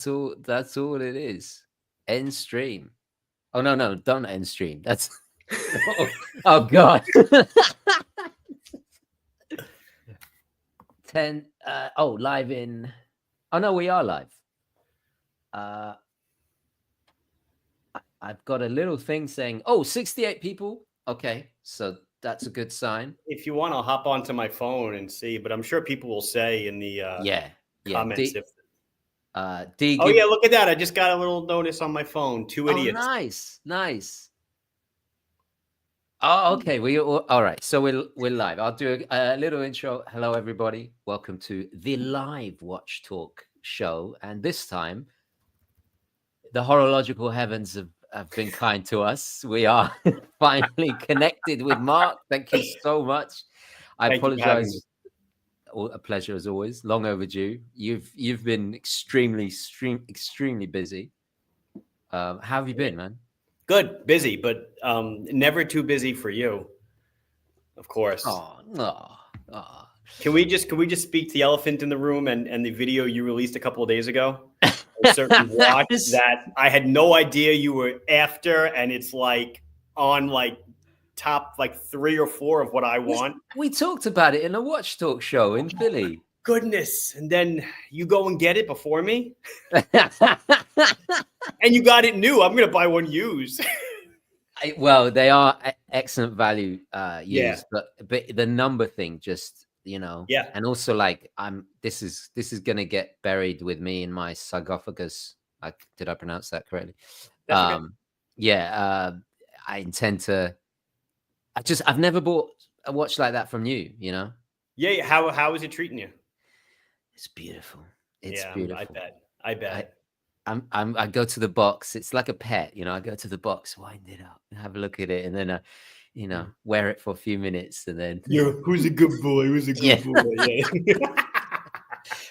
That's all it is. End stream. Oh no, don't end stream. That's oh god. 10 live in. Oh no, we are live. I've got a little thing saying 68 people. Okay, so that's a good sign. If you want, I'll hop onto my phone and see, but I'm sure people will say in the comments if D, oh yeah, look at that. I just got a little notice on my phone. 2 idiots. Nice. Oh, okay. All right. So we're live. I'll do a little intro. Hello, everybody. Welcome to the live Watch Talk show. And this time, the horological heavens have been kind to us. We are finally connected with Mark. Thank you so much. I apologize. A pleasure as always. Long overdue. You've been extremely busy. How have you been, man? Good, busy, but never too busy for you, of course. Can we just speak the elephant in the room and the video you released a couple of days ago? A certain watch that I had no idea you were after, and it's like on like top like 3 or 4 of what I want. We talked about it in a Watch Talk show in Philly. Goodness. And then you go and get it before me. And you got it new. I'm going to buy one used. Well, they are excellent value used, but the number thing just, and also like this is going to get buried with me in my sarcophagus. Did I pronounce that correctly? That's okay. I intend to. I've never bought a watch like that from you. Yeah. How is it treating you? It's beautiful. It's beautiful. I bet. I go to the box. It's like a pet, I go to the box, wind it up, have a look at it, and then wear it for a few minutes, and then who's a good boy? Who's a good boy? Yeah.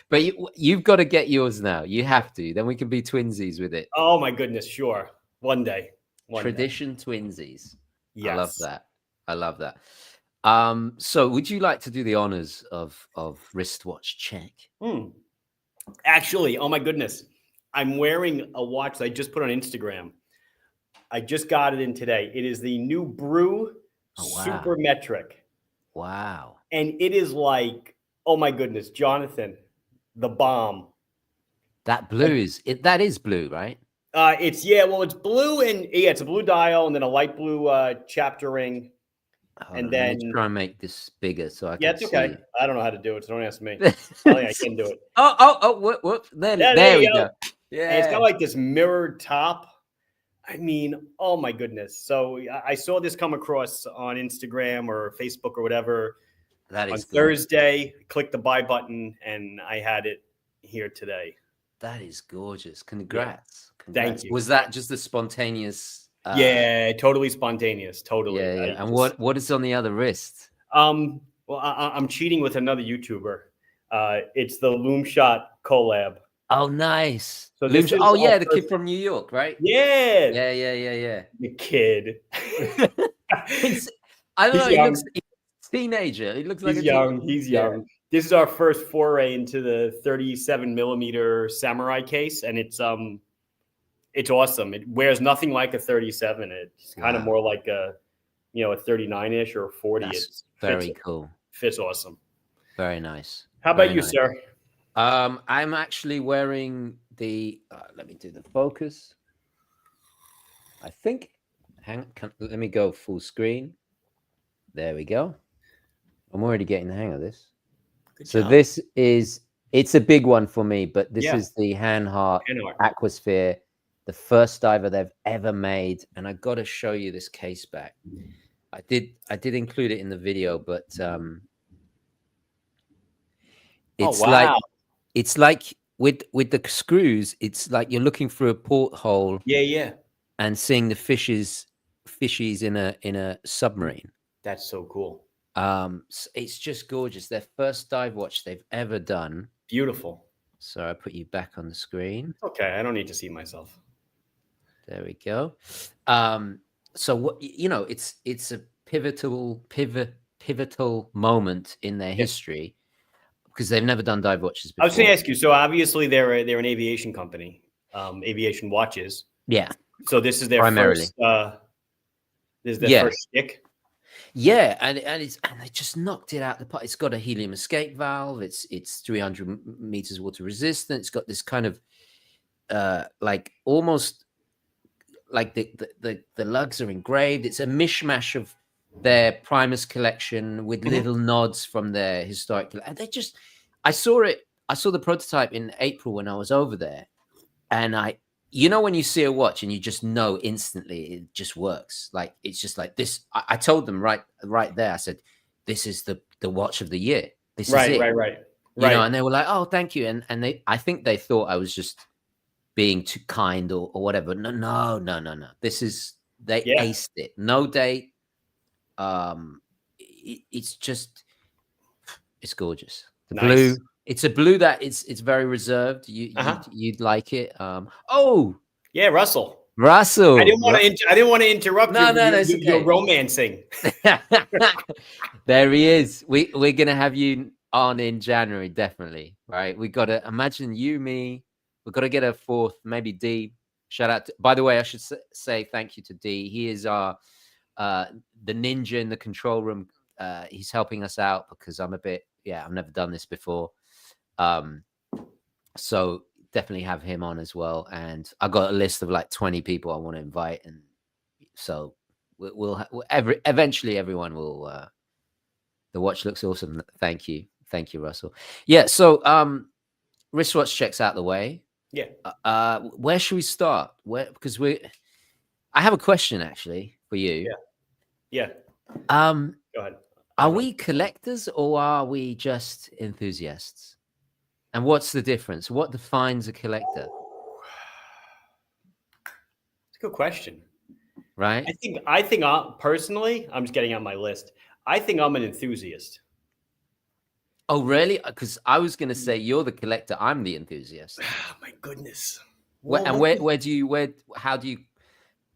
But you've got to get yours now. You have to. Then we can be twinsies with it. Oh my goodness, sure. One day. Tradition twinsies. Yes. I love that. So would you like to do the honors of wristwatch check? Actually, oh my goodness. I'm wearing a watch that I just put on Instagram. I just got it in today. It is the new Brew Super Metric. Wow. And it is like, oh my goodness, Jonathan, the bomb. That blue that is blue, right? It's blue and it's a blue dial and then a light blue chapter ring. And then let me try and make this bigger so I can it's okay. see. I don't know how to do it, so don't ask me. I think I can do it. Whoop. There we go. Yeah. And it's got like this mirrored top. I mean, oh my goodness. So I saw this come across on Instagram or Facebook or whatever. That is on Thursday. Click the buy button, and I had it here today. That is gorgeous. Congrats. Thank you. Was that just the spontaneous? Yeah, totally spontaneous. Totally. Yeah. And what is on the other wrist? Well, I'm cheating with another YouTuber. It's the Loom Shot collab. Oh, nice. So the kid from New York, right? Yeah. Yeah. The kid. I don't know. He looks teenager. He looks like he's young. He's young. This is our first foray into the 37 millimeter samurai case, and it's awesome. It wears nothing like a 37. It's kind of more like a 39-ish or 40. It's very cool. Fits awesome. Very nice. How about you, sir? I'm actually wearing the. Let me do the focus. I think. Let me go full screen. There we go. I'm already getting the hang of this. This it's a big one for me, but this is the Hanhart Aquasphere, the first diver they've ever made, and I got to show you this case back. I did include it in the video, but it's like with the screws, it's like you're looking through a porthole. Yeah. And seeing the fishies in a submarine. That's so cool. It's just gorgeous. Their first dive watch they've ever done. Beautiful. So I put you back on the screen. Okay, I don't need to see myself. There we go. So what it's a pivotal moment in their history, because they've never done dive watches before. I was going to ask you. So obviously they're an aviation company, aviation watches. Yeah. So this is their primarily first. This is their first stick. Yeah, and they just knocked it out the park. It's got a helium escape valve. It's 300 meters water resistant. It's got this kind of like almost like the lugs are engraved. It's a mishmash of their Primus collection with little nods from their historic. And they just, I saw the prototype in April when I was over there, and when you see a watch and you just know instantly it just works. Like it's just like this. I told them right there. I said, "This is the watch of the year. This is it." Right. And they were like, "Oh, thank you." And I think they thought I was just being too kind or whatever. No. This is aced it. No date. It's gorgeous. The blue. It's a blue that it's very reserved. You'd like it. Yeah, Russell. I didn't want to interrupt you. No, it's okay. You're romancing. There he is. We're gonna have you on in January, definitely. Right? We gotta imagine you, me. We've got to get a fourth, maybe D. Shout out. By the way, I should say thank you to D. He is our the ninja in the control room. He's helping us out because I've never done this before. So definitely have him on as well. And I got a list of like 20 people I want to invite, and so eventually everyone will. The watch looks awesome. Thank you, Russell. Yeah. So wristwatch checks out the way. Yeah. Where should we start? Because I have a question actually for you. Yeah. Go ahead. Are we collectors or are we just enthusiasts? And what's the difference? What defines a collector? It's a good question. Right. I think personally, I'm just getting on my list. I think I'm an enthusiast. Oh, really? Because I was going to say you're the collector. I'm the enthusiast. Oh, my goodness. How do you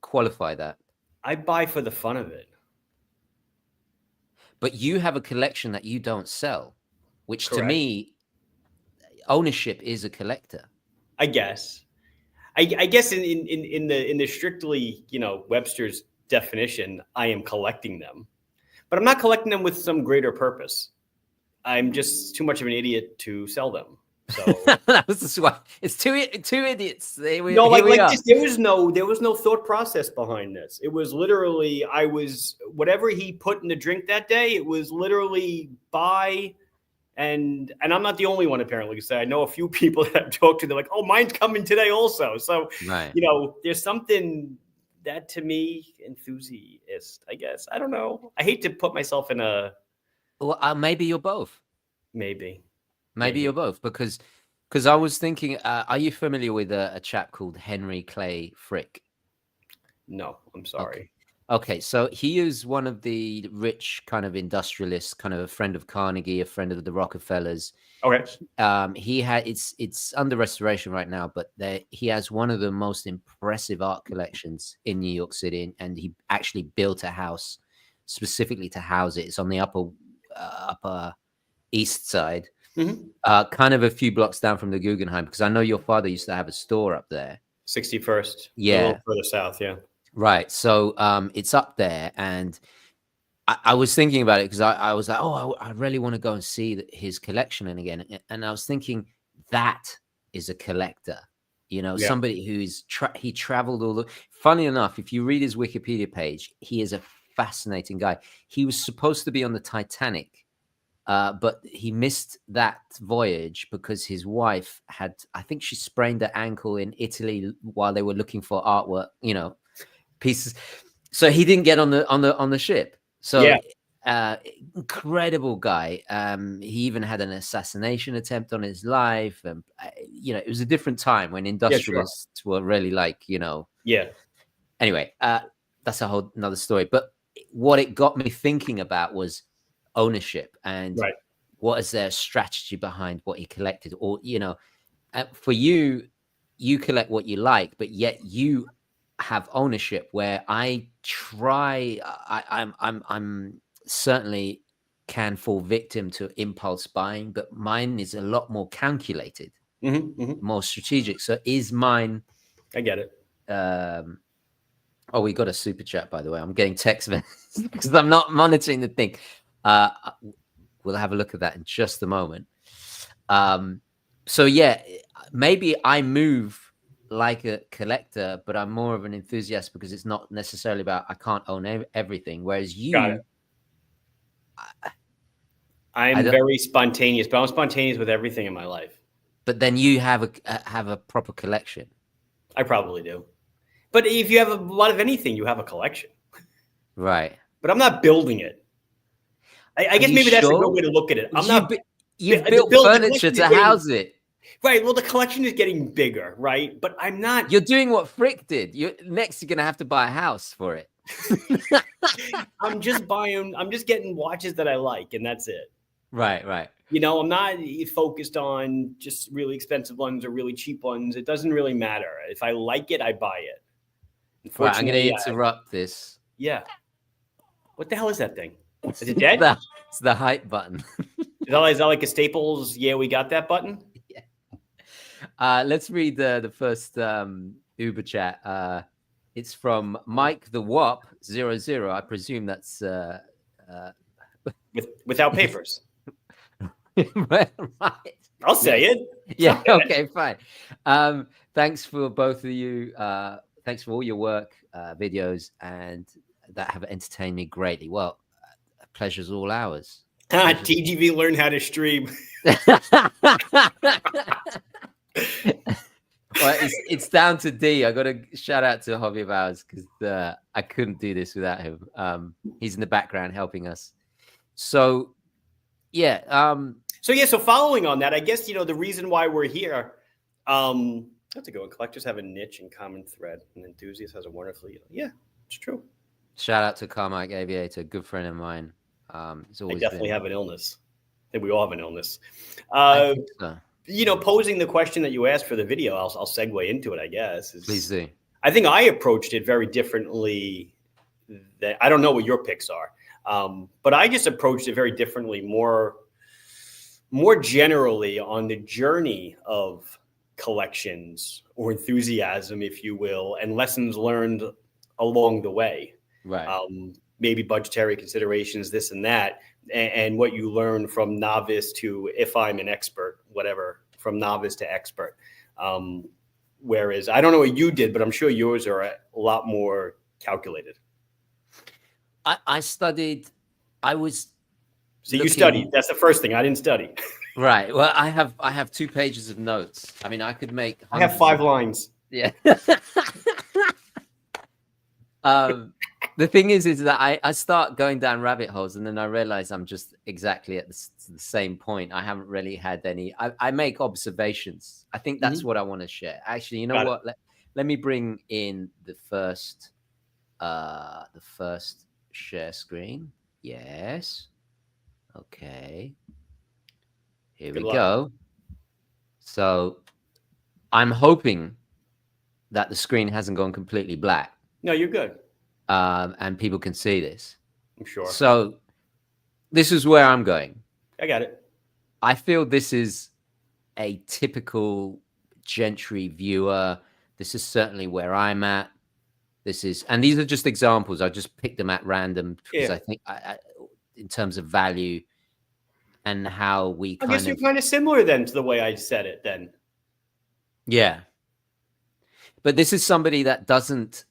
qualify that? I buy for the fun of it. But you have a collection that you don't sell, which Correct. To me, ownership is a collector. I guess. I guess in the strictly, Webster's definition, I am collecting them. But I'm not collecting them with some greater purpose. I'm just too much of an idiot to sell them. So that was just why it's two idiots. There was no thought process behind this. It was literally whatever he put in the drink that day. It was literally buy, and I'm not the only one apparently. So I know a few people that I've talked to. They're like, "Oh, mine's coming today also." So right. There's something that to me enthusiast. I guess I don't know. I hate to put myself in a. Well, maybe you're both. Maybe you're both because I was thinking, are you familiar with a chap called Henry Clay Frick? No, I'm sorry. Okay, so he is one of the rich kind of industrialists, kind of a friend of Carnegie, a friend of the Rockefellers. Okay. It's under restoration right now, but he has one of the most impressive art collections in New York City, and he actually built a house specifically to house it. It's on the upper east side, kind of a few blocks down from the Guggenheim, because I know your father used to have a store up there. 61st. Yeah. A little further south, yeah. Right. So it's up there, and I was thinking about it because I was like, I really want to go and see his collection again. And I was thinking that is a collector, somebody who's he traveled all the. Funny enough, if you read his Wikipedia page, he is a fascinating guy. He was supposed to be on the Titanic, but he missed that voyage because his wife I think she sprained her ankle in Italy while they were looking for artwork, pieces. So he didn't get on the ship. So incredible guy. He even had an assassination attempt on his life. And it was a different time when industrialists were really like, Anyway, that's a whole another story. But what it got me thinking about was ownership and what is their strategy behind what he collected, or for you collect what you like, but yet you have ownership. Where I'm certainly can fall victim to impulse buying, but mine is a lot more calculated, more strategic. So is mine? I get it. Oh, we got a super chat, by the way. I'm getting text messages because I'm not monitoring the thing. We'll have a look at that in just a moment. So yeah, maybe I move like a collector, but I'm more of an enthusiast because it's not necessarily about I can't own everything. Whereas you, I'm very spontaneous, but I'm spontaneous with everything in my life. But then you have a proper collection. I probably do. But if you have a lot of anything, you have a collection. Right. But I'm not building it. I guess maybe that's a good way to look at it. You've built furniture to house it. Right. Well, the collection is getting bigger, right? But I'm not. You're doing what Frick did. You're going to have to buy a house for it. I'm just getting watches that I like, and that's it. Right. I'm not focused on just really expensive ones or really cheap ones. It doesn't really matter. If I like it, I buy it. Right, I'm going to interrupt this. Yeah. What the hell is that thing? Is it dead? It's the hype button. Is that like a Staples? Yeah, we got that button. Yeah. Let's read the first Uber chat. It's from Mike the Wop 00. I presume that's without papers. Right. I'll say it. Yeah. Okay. Fine. Thanks for both of you. Thanks for all your work, videos, and that have entertained me greatly. Well, pleasure's all ours. TGV learned how to stream. Well, it's down to D. I got to shout out to a hobby of ours because I couldn't do this without him. He's in the background helping us. So, yeah. So following on that, I guess the reason why we're here. That's a good one. Collectors have a niche and common thread, and enthusiast has a wonderful. Yeah, it's true. Shout out to Carmike Aviator, good friend of mine. I definitely have an illness. I think we all have an illness. I think so. Posing the question that you asked for the video, I'll segue into it, I guess. Please do. I think I approached it very differently. I don't know what your picks are, but I just approached it very differently, more generally on the journey of collections or enthusiasm, if you will, and lessons learned along the way. Right. Maybe budgetary considerations, this and that, and what you learn from novice to, if I'm an expert, whatever, from novice to expert. Whereas I don't know what you did, but I'm sure yours are a lot more calculated. I studied. So you studied. That's the first thing. I didn't study. Right. Well, I have 2 pages of notes. I mean, I could make. I have 5 lines. Yeah. The thing is that I start going down rabbit holes, and then I realize I'm just exactly at the same point. I haven't really had any. I make observations. I think that's what I want to share. Actually, you know what? Let me bring in the first share screen. Yes. Okay. Here we go. So I'm hoping that the screen hasn't gone completely black. No, you're good. And people can see this. I'm sure. So this is where I'm going. I got it. I feel this is a typical Gentry viewer. This is certainly where I'm at. And these are just examples. I just picked them at random because I think in terms of value and how we I guess you're kind of similar then to the way I said it then. Yeah. But this is somebody that doesn't,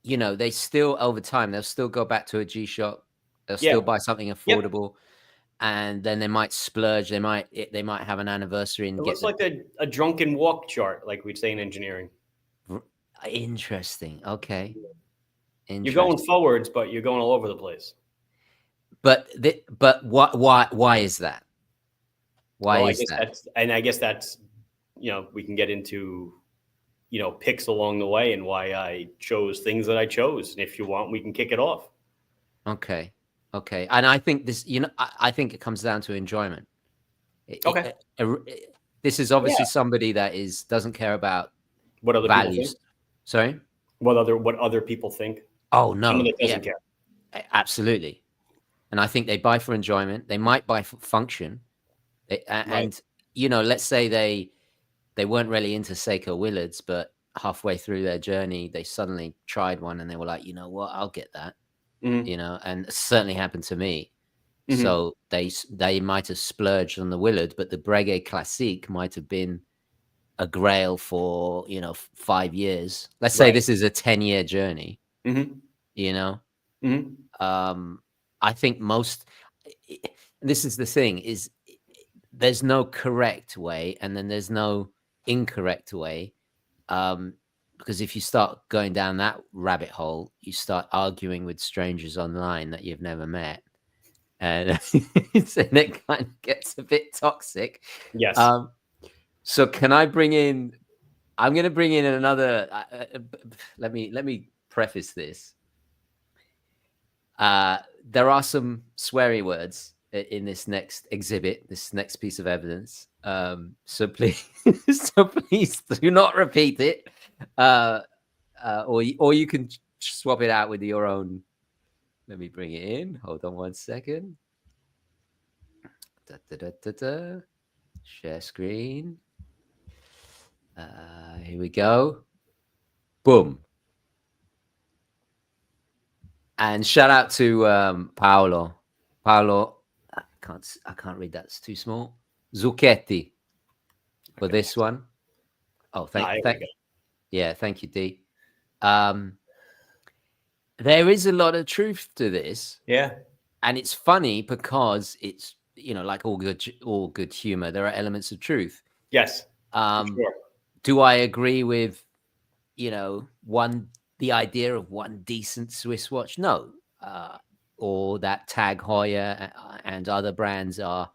they still, over time, they'll still go back to a G-Shock. They'll still buy something affordable. Yep. And then they might splurge. They might have an anniversary. And it looks like a drunken walk chart, like we'd say in engineering. Interesting. Okay. You're going forwards, but you're going all over the place. But why is that? Why is that? I guess that's, we can get into, picks along the way and why I chose things that I chose. And if you want, we can kick it off. Okay. And I think this, I think it comes down to enjoyment. Okay. This is obviously somebody that doesn't care about what other values. People think. Sorry? What other people think? Oh no. Someone that doesn't care. Absolutely. and I think they buy for enjoyment. They might buy for function. And you know, let's say they weren't really into Seiko Willards, but halfway through their journey, they suddenly tried one and they were like, you know what, I'll get that. You know, and it certainly happened to me. So they might have splurged on the Willard, but the Breguet Classique might have been a grail for, you know, 5 years. Let's say this is a 10-year journey. You know, I think this is the thing, is there's no correct way and then there's no incorrect way. Because if you start going down that rabbit hole, you start arguing with strangers online that you've never met. And it kind of gets a bit toxic. Yes. So can I bring in, I'm going to bring in another, let me preface this. There are some sweary words in this next exhibit, this next piece of evidence. So please, do not repeat it. Or you can swap it out with your own. Let me bring it in. Hold on 1 second. Share screen. Here we go. Boom. And shout out to Paolo. I can't read that. It's too small. Zucchetti for this one. Oh, thank you, D. There is a lot of truth to this. Yeah. And it's funny because it's, you know, like all good humor, there are elements of truth. Yes. Sure. Do I agree with, you know, the idea of one decent Swiss watch? No. Or that Tag Heuer and other brands are,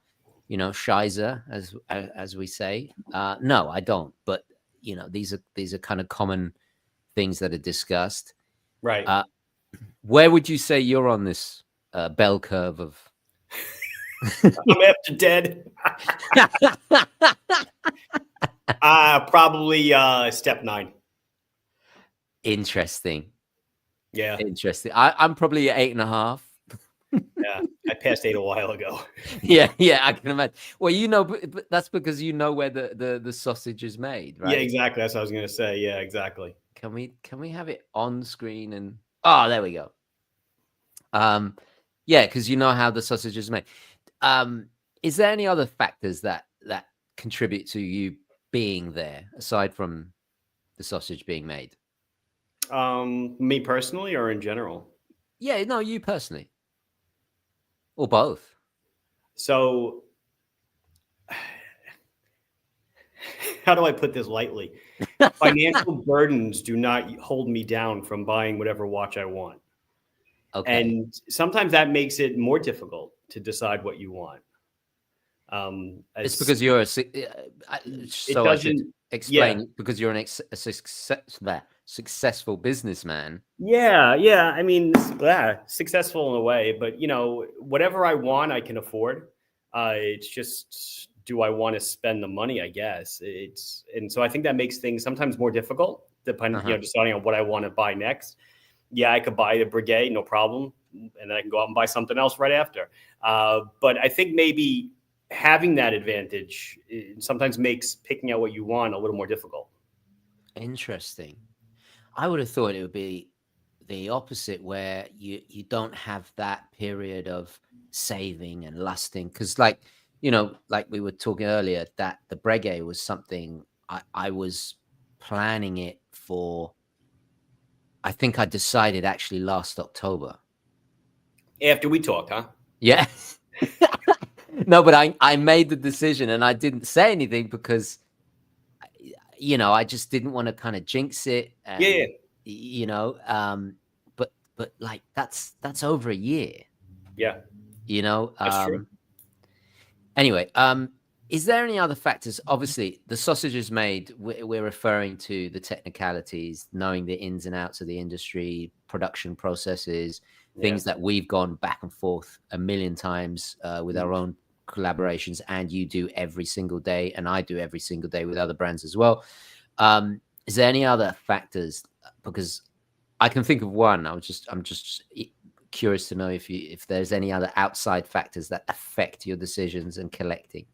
you know, Scheiße, as we say. No, I don't. But, you know, these are kind of common things that are discussed. Right. Where would you say you're on this bell curve of? I'm after dead. Probably step 9. Interesting. Yeah. Interesting. I'm probably at 8.5. Yeah, I passed 8 a while ago. Yeah, I can imagine. Well, you know, but that's because you know where the sausage is made, right? Yeah, exactly. That's what I was going to say. Yeah, exactly. Can we have it on screen? And there we go. Yeah, because you know how the sausage is made. Is there any other factors that contribute to you being there aside from the sausage being made? Me personally, or in general? Yeah, no, you personally, or both. So, how do I put this lightly? Financial burdens do not hold me down from buying whatever watch I want. Okay. And sometimes that makes it more difficult to decide what you want. It's because you're I should explain, because you're a successful businessman. Yeah. I mean, successful in a way, but you know, whatever I want, I can afford. It's just, do I want to spend the money? I guess and so I think that makes things sometimes more difficult, depending, you know, deciding on what I want to buy next. Yeah, I could buy the Breguet, no problem, and then I can go out and buy something else right after. But I think maybe having that advantage sometimes makes picking out what you want a little more difficult. Interesting. I would have thought it would be the opposite, where you don't have that period of saving and lusting, because, like, you know, like we were talking earlier, that the Breguet was something I was planning it for. I think I decided actually last October. After we talked, huh? Yeah. No, but I made the decision and I didn't say anything because, you know, I just didn't want to kind of jinx it. And, yeah. You know, but like that's over a year. Yeah. You know, that's true. Anyway, is there any other factors? Obviously, the sausage is made. We're referring to the technicalities, knowing the ins and outs of the industry, production processes, things that we've gone back and forth a million times with our own collaborations, and you do every single day, and I do every single day with other brands as well. Is there any other factors? Because I can think of one. I'm just curious to know if there's any other outside factors that affect your decisions and collecting.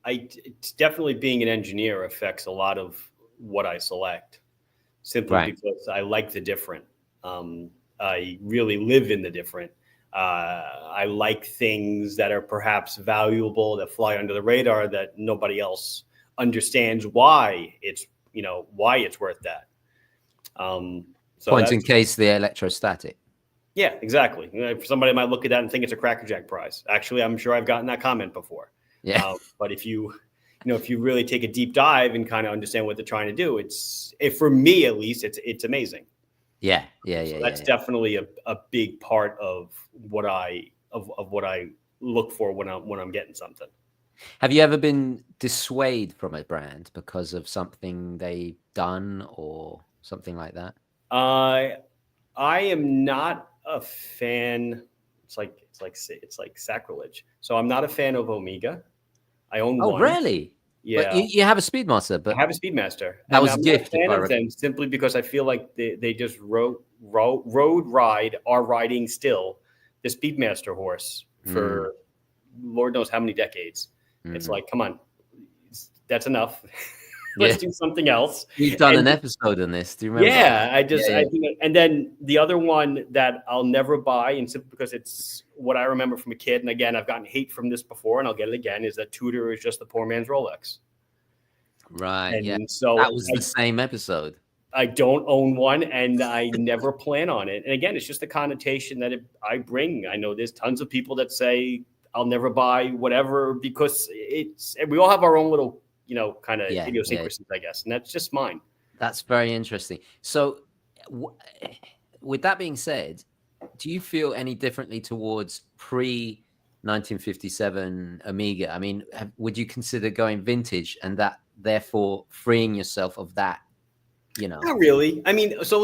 It's definitely being an engineer affects a lot of what I select, simply because I like the different. I really live in the different. I like things that are perhaps valuable, that fly under the radar, that nobody else understands why it's worth that. So Point in case the electrostatic. Yeah, exactly. Somebody might look at that and think it's a Cracker Jack prize. Actually, I'm sure I've gotten that comment before. Yeah. But if you really take a deep dive and kind of understand what they're trying to do, for me at least, it's amazing. Yeah. That's definitely a big part of what I look for when I'm getting something. Have you ever been dissuaded from a brand because of something they've done or something like that? I am not a fan. It's like sacrilege. So I'm not a fan of Omega. I own one. Oh, really? Yeah. But you have a Speedmaster, but I have a Speedmaster. That was I'm a gift. not a fan of them simply because I feel like they just road ride, are riding still the Speedmaster horse for Lord knows how many decades. It's like, come on, that's enough. Let's do something else. You've done an episode on this. Do you remember? Yeah, I think, and then the other one that I'll never buy, and simply because it's what I remember from a kid, and again, I've gotten hate from this before, and I'll get it again, is that Tudor is just the poor man's Rolex. Right. And so that was the same episode. I don't own one, and I never plan on it. And again, it's just the connotation that I bring. I know there's tons of people that say I'll never buy whatever because we all have our own little, kind of idiosyncrasies, I guess. And that's just mine. That's very interesting. So with that being said, do you feel any differently towards pre-1957 Omega? I mean, would you consider going vintage and that therefore freeing yourself of that, Not really. I mean, so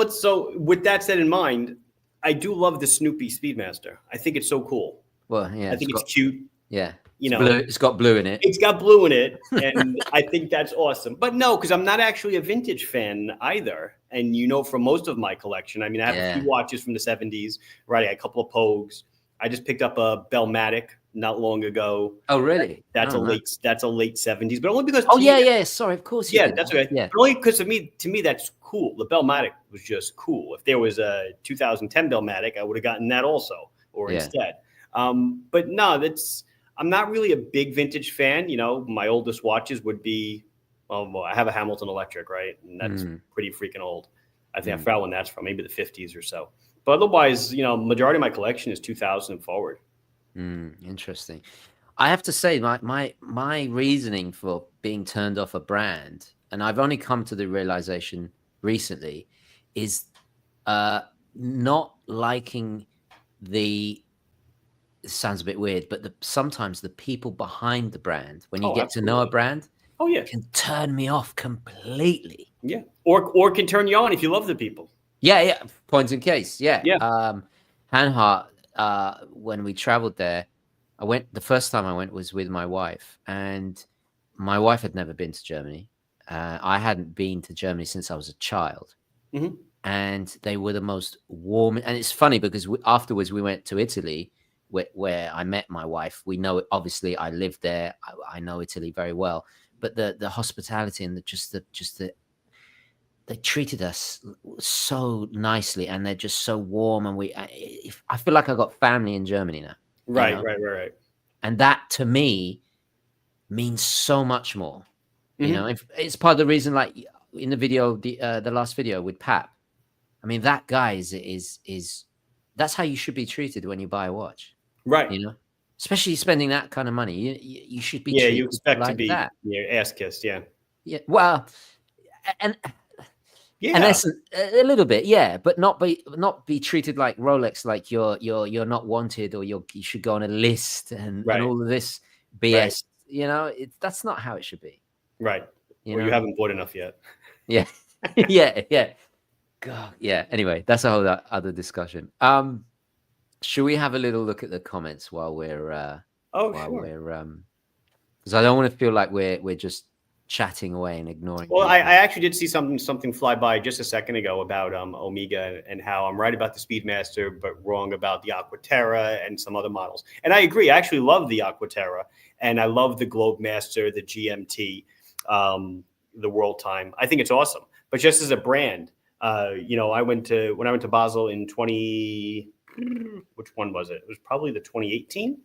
with that said in mind, I do love the Snoopy Speedmaster. I think it's so cool. Well, yeah. I think it's cute. Yeah. It's got blue in it. It's got blue in it. And I think that's awesome. But no, because I'm not actually a vintage fan either. And from most of my collection, I mean, I have a few watches from the 70s, right? I got a couple of Pogues. I just picked up a Bellmatic not long ago. Oh, really? That's a late 70s, but only because sorry, of course that's okay. Yeah. But only because to me that's cool. The Bellmatic was just cool. If there was a 2010 Bellmatic, I would have gotten that also or instead. But no, I'm not really a big vintage fan. My oldest watches would be I have a Hamilton Electric, right? And that's pretty freaking old. I think I forgot when that's from, maybe the 50s or so. But otherwise, majority of my collection is 2000 and forward. Interesting. I have to say, my reasoning for being turned off a brand, and I've only come to the realization recently, is not liking it sounds a bit weird, but sometimes the people behind the brand, when you get to know a brand, can turn me off completely. Yeah, or can turn you on if you love the people. Yeah. Point in case. Yeah. Hanhart, when we traveled there, the first time I went was with my wife, and my wife had never been to Germany. I hadn't been to Germany since I was a child. Mm-hmm. And they were the most warm. And it's funny because afterwards we went to Italy, where I met my wife. We know, obviously, I lived there. I know Italy very well. But the hospitality and they treated us so nicely, and they're just so warm. And I feel like I got family in Germany now. Right. And that to me means so much more. It's part of the reason, like in the video, the last video with Pap. I mean, that guy is that's how you should be treated when you buy a watch. Right. Especially spending that kind of money. You should be treated you expect like to be that. Ass kissed, yeah. Well, and essence, a little bit, but not be treated like Rolex, like you're not wanted, or you should go on a list and all of this BS. Right. That's not how it should be. Right. You haven't bought enough yet. Yeah. yeah. God, yeah. Anyway, that's a whole other discussion. Should we have a little look at the comments while we're sure. because I don't want to feel like we're just chatting away and ignoring. Well, people. I actually did see something fly by just a second ago about Omega and how I'm right about the Speedmaster, but wrong about the Aquaterra and some other models. And I agree. I actually love the Aquaterra, and I love the Globemaster, the GMT, the World Time. I think it's awesome. But just as a brand, when I went to Basel in which one was it? It was probably the 2018.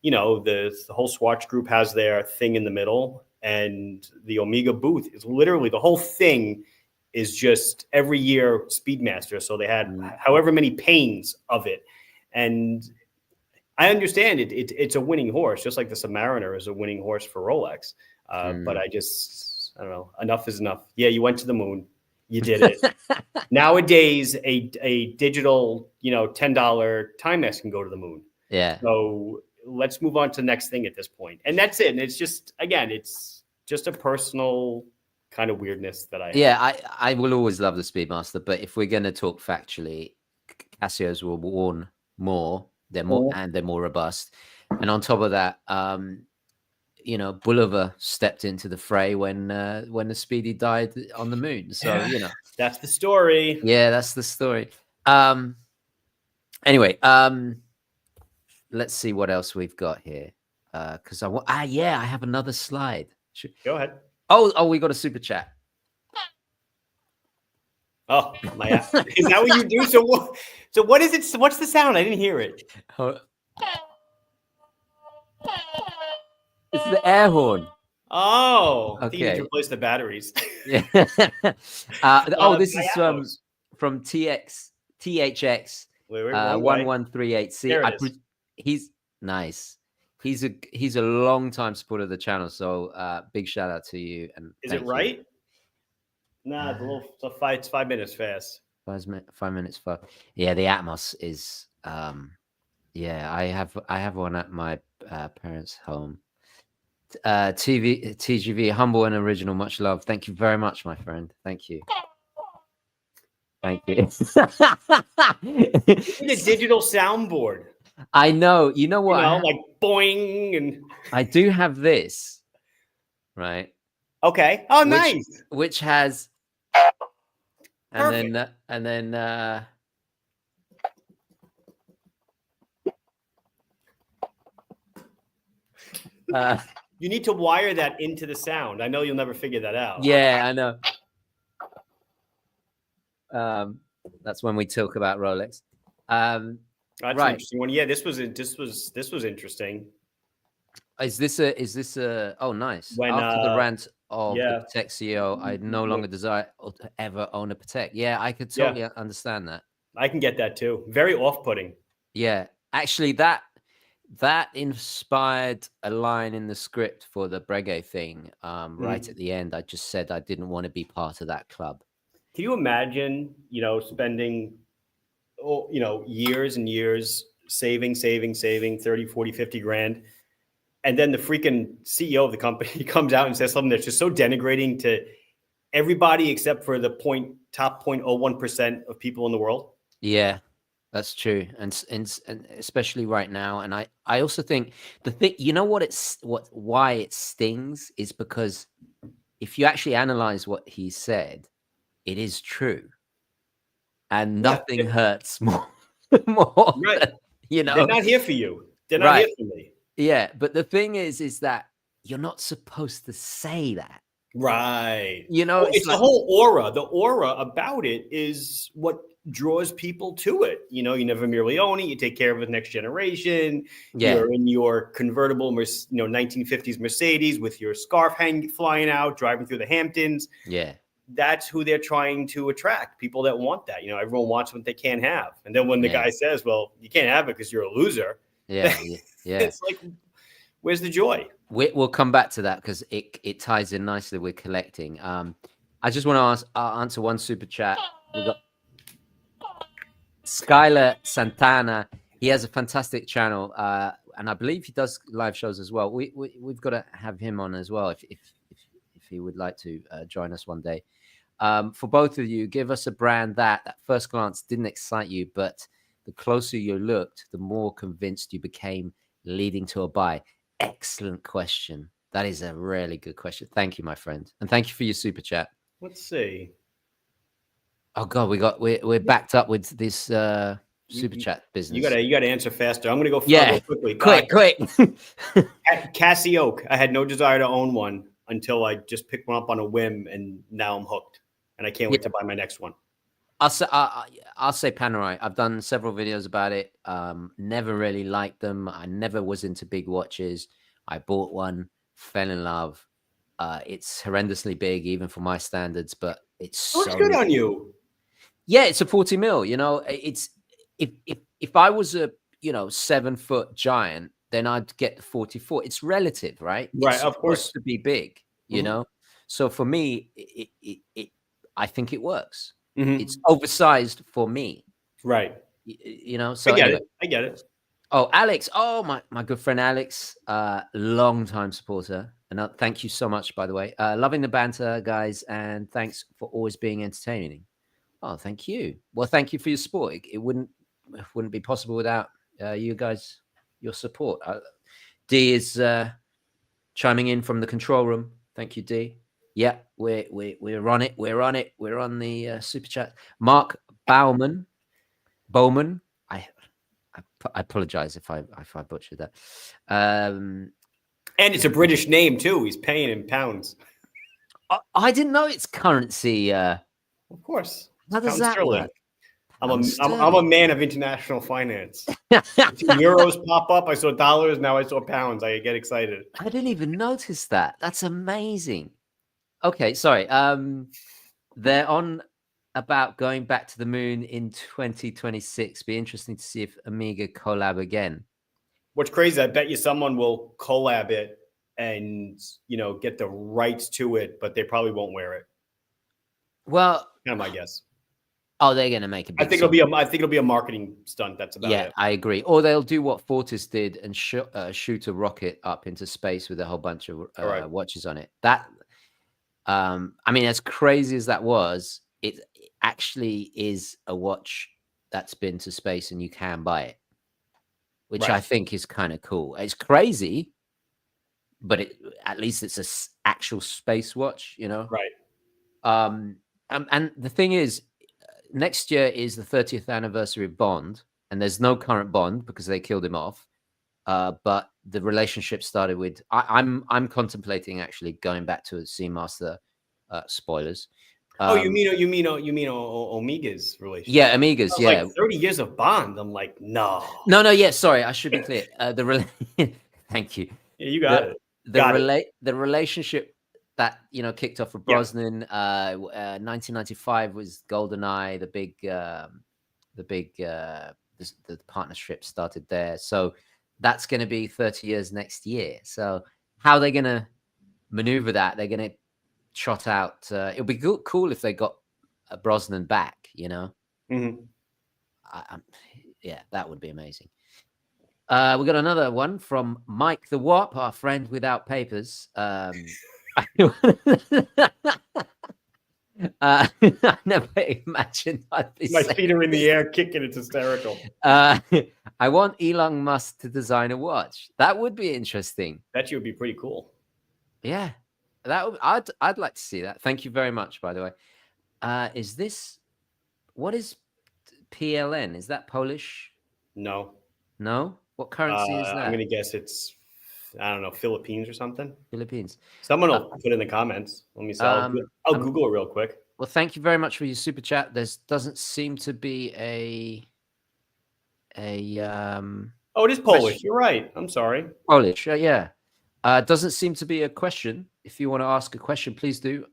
The whole Swatch group has their thing in the middle. And the Omega booth is literally the whole thing is just every year Speedmaster. So they had however many panes of it. And I understand it's a winning horse, just like the Submariner is a winning horse for Rolex. But I don't know. Enough is enough. Yeah, you went to the moon. You did it. Nowadays, a digital, $10 Timex can go to the moon. Yeah. So let's move on to the next thing at this point. And that's it. And it's just, again, it's just a personal kind of weirdness that I have. Yeah, I will always love the Speedmaster, but if we're going to talk factually, Casios were worn more. They're more robust. And on top of that, Bulliver stepped into the fray when the Speedy died on the moon. So, that's the story. Yeah, that's the story. Anyway, let's see what else we've got here. Because I have another slide. Go ahead. Oh, we got a super chat. Oh, my ass. Is that what you do? So what is it? What's the sound? I didn't hear it. It's the air horn. Oh, okay. You need to replace the batteries. Yeah. This is from THX 1138C. He's nice. He's a long time supporter of the channel, so big shout out to you. And is it right? You. Nah, it's 5 minutes fast. 5 minutes fast. Yeah, the Atmos is. I have one at my parents' home. TGV, humble and original, much love. Thank you very much, my friend. Thank you. Thank you. The digital soundboard. I know. You know what? Like boing, and I do have this, right? Okay. Oh, nice. Which has, Perfect. and then. You need to wire that into the sound. I know you'll never figure that out. Yeah, I know. That's when we talk about Rolex. That's an interesting one. Yeah, this was interesting. Is this a? Oh, nice. When, after the rant of the Patek CEO, I no longer desire to ever own a Patek. Yeah, I could totally understand that. I can get that too. Very off-putting. Yeah, actually, that inspired a line in the script for the Breguet thing. Right at the end, I just said I didn't want to be part of that club. Can you imagine, spending, years and years saving 30, 40, 50 grand. And then the freaking CEO of the company comes out and says something that's just so denigrating to everybody except for the top 0.01% of people in the world. Yeah. That's true, and especially right now. And I also think the thing, why it stings is because if you actually analyze what he said, it is true, and nothing hurts more. Right. Than, they're not here for you. They're not here for me. Yeah, but the thing is that you're not supposed to say that. Right. Well, it's like, the whole aura. The aura about it is what draws people to it. You never merely own it. You take care of the next generation. Yeah. You're in your convertible, 1950s Mercedes with your scarf flying out, driving through the Hamptons. Yeah. That's who they're trying to attract, people that want that. Everyone wants what they can't have. And then when the guy says, well, you can't have it because you're a loser. Yeah. It's like, where's the joy? We'll come back to that because it ties in nicely with collecting. I just want to answer one super chat. We got Skylar Santana. He has a fantastic channel, and I believe he does live shows as well. We've got to have him on as well if he would like to join us one day. For both of you, give us a brand that at first glance didn't excite you, but the closer you looked, the more convinced you became, leading to a buy. Excellent question. That is a really good question. Thank you, my friend, and thank you for your super chat. Let's see. Oh God, we're backed up with this super chat business. You gotta answer faster. I'm gonna go. Yeah, I'll go quickly. quick. Cassie Oak. I had no desire to own one until I just picked one up on a whim, and now I'm hooked. And I can't wait to buy my next one. I'll say Panerai. I've done several videos about it. Never really liked them. I never was into big watches. I bought one, fell in love. It's horrendously big, even for my standards, but it's Looks so good on you. Yeah, it's a 40 mil. You know, it's if I was a 7-foot giant, then I'd get the 44. It's relative, right? Right, It's of course. supposed to be big, you know. So for me, I think it works. It's oversized for me, right? You know. So I get anyway. it. I get it. Oh, Alex. Oh, my good friend Alex, long time supporter. And thank you so much, by the way. Loving the banter, guys, and thanks for always being entertaining. Oh, thank you. Well, thank you for your support. It wouldn't be possible without you guys, your support. D is chiming in from the control room. Thank you, D. Yeah, we're on it. We're on it. We're on the super chat. Mark Bowman. I apologize if I butchered that. And it's a British name too. He's paying in pounds. I didn't know it's currency. Of course. How does that work? I'm a man of international finance. Euros pop up. I saw dollars. Now I saw pounds. I get excited. I didn't even notice that. That's amazing. Okay, sorry. They're on about going back to the moon in 2026. Be interesting to see if Omega collab again. What's crazy, I bet you someone will collab it and get the rights to it, but they probably won't wear it. Well, kind of my guess. Oh, they're going to make a big I think it'll be a marketing stunt. That's about it. Yeah, I agree. Or they'll do what Fortis did and shoot a rocket up into space with a whole bunch of watches on it. That, I mean, as crazy as that was, it actually is a watch that's been to space and you can buy it, which I think is kind of cool. It's crazy, but at least it's an actual space watch, Right. And the thing is, next year is the 30th anniversary of Bond, and there's no current Bond because they killed him off. But the relationship started with I'm contemplating actually going back to a Seamaster. Spoilers. You mean Omega's relationship? Yeah, Omega's. Yeah, like 30 years of Bond. I'm like, no. Yeah, sorry, I should be clear. Thank you. Yeah, you got it. The relationship that kicked off with Brosnan. 1995 was GoldenEye. The partnership started there. So that's going to be 30 years next year. So how are they going to maneuver that? They're going to trot out. It'll be cool if they got Brosnan back. Mm-hmm. Yeah, that would be amazing. We got another one from Mike the Wop, our friend without papers. I never imagined I'd be my feet are in the air kicking. It's hysterical. I want Elon Musk to design a watch. That would be interesting. That would be pretty cool. Yeah, I'd like to see that. Thank you very much, by the way. What is PLN? Is that Polish? No. What currency is that? I'm gonna guess it's, I don't know, Philippines or something. Philippines. Someone will put in the comments. Let me see. I'll Google it real quick. Well, thank you very much for your super chat. There doesn't seem to be a Oh, it is Polish. Question. You're right. I'm sorry. Polish. Yeah. Doesn't seem to be a question. If you want to ask a question, please do.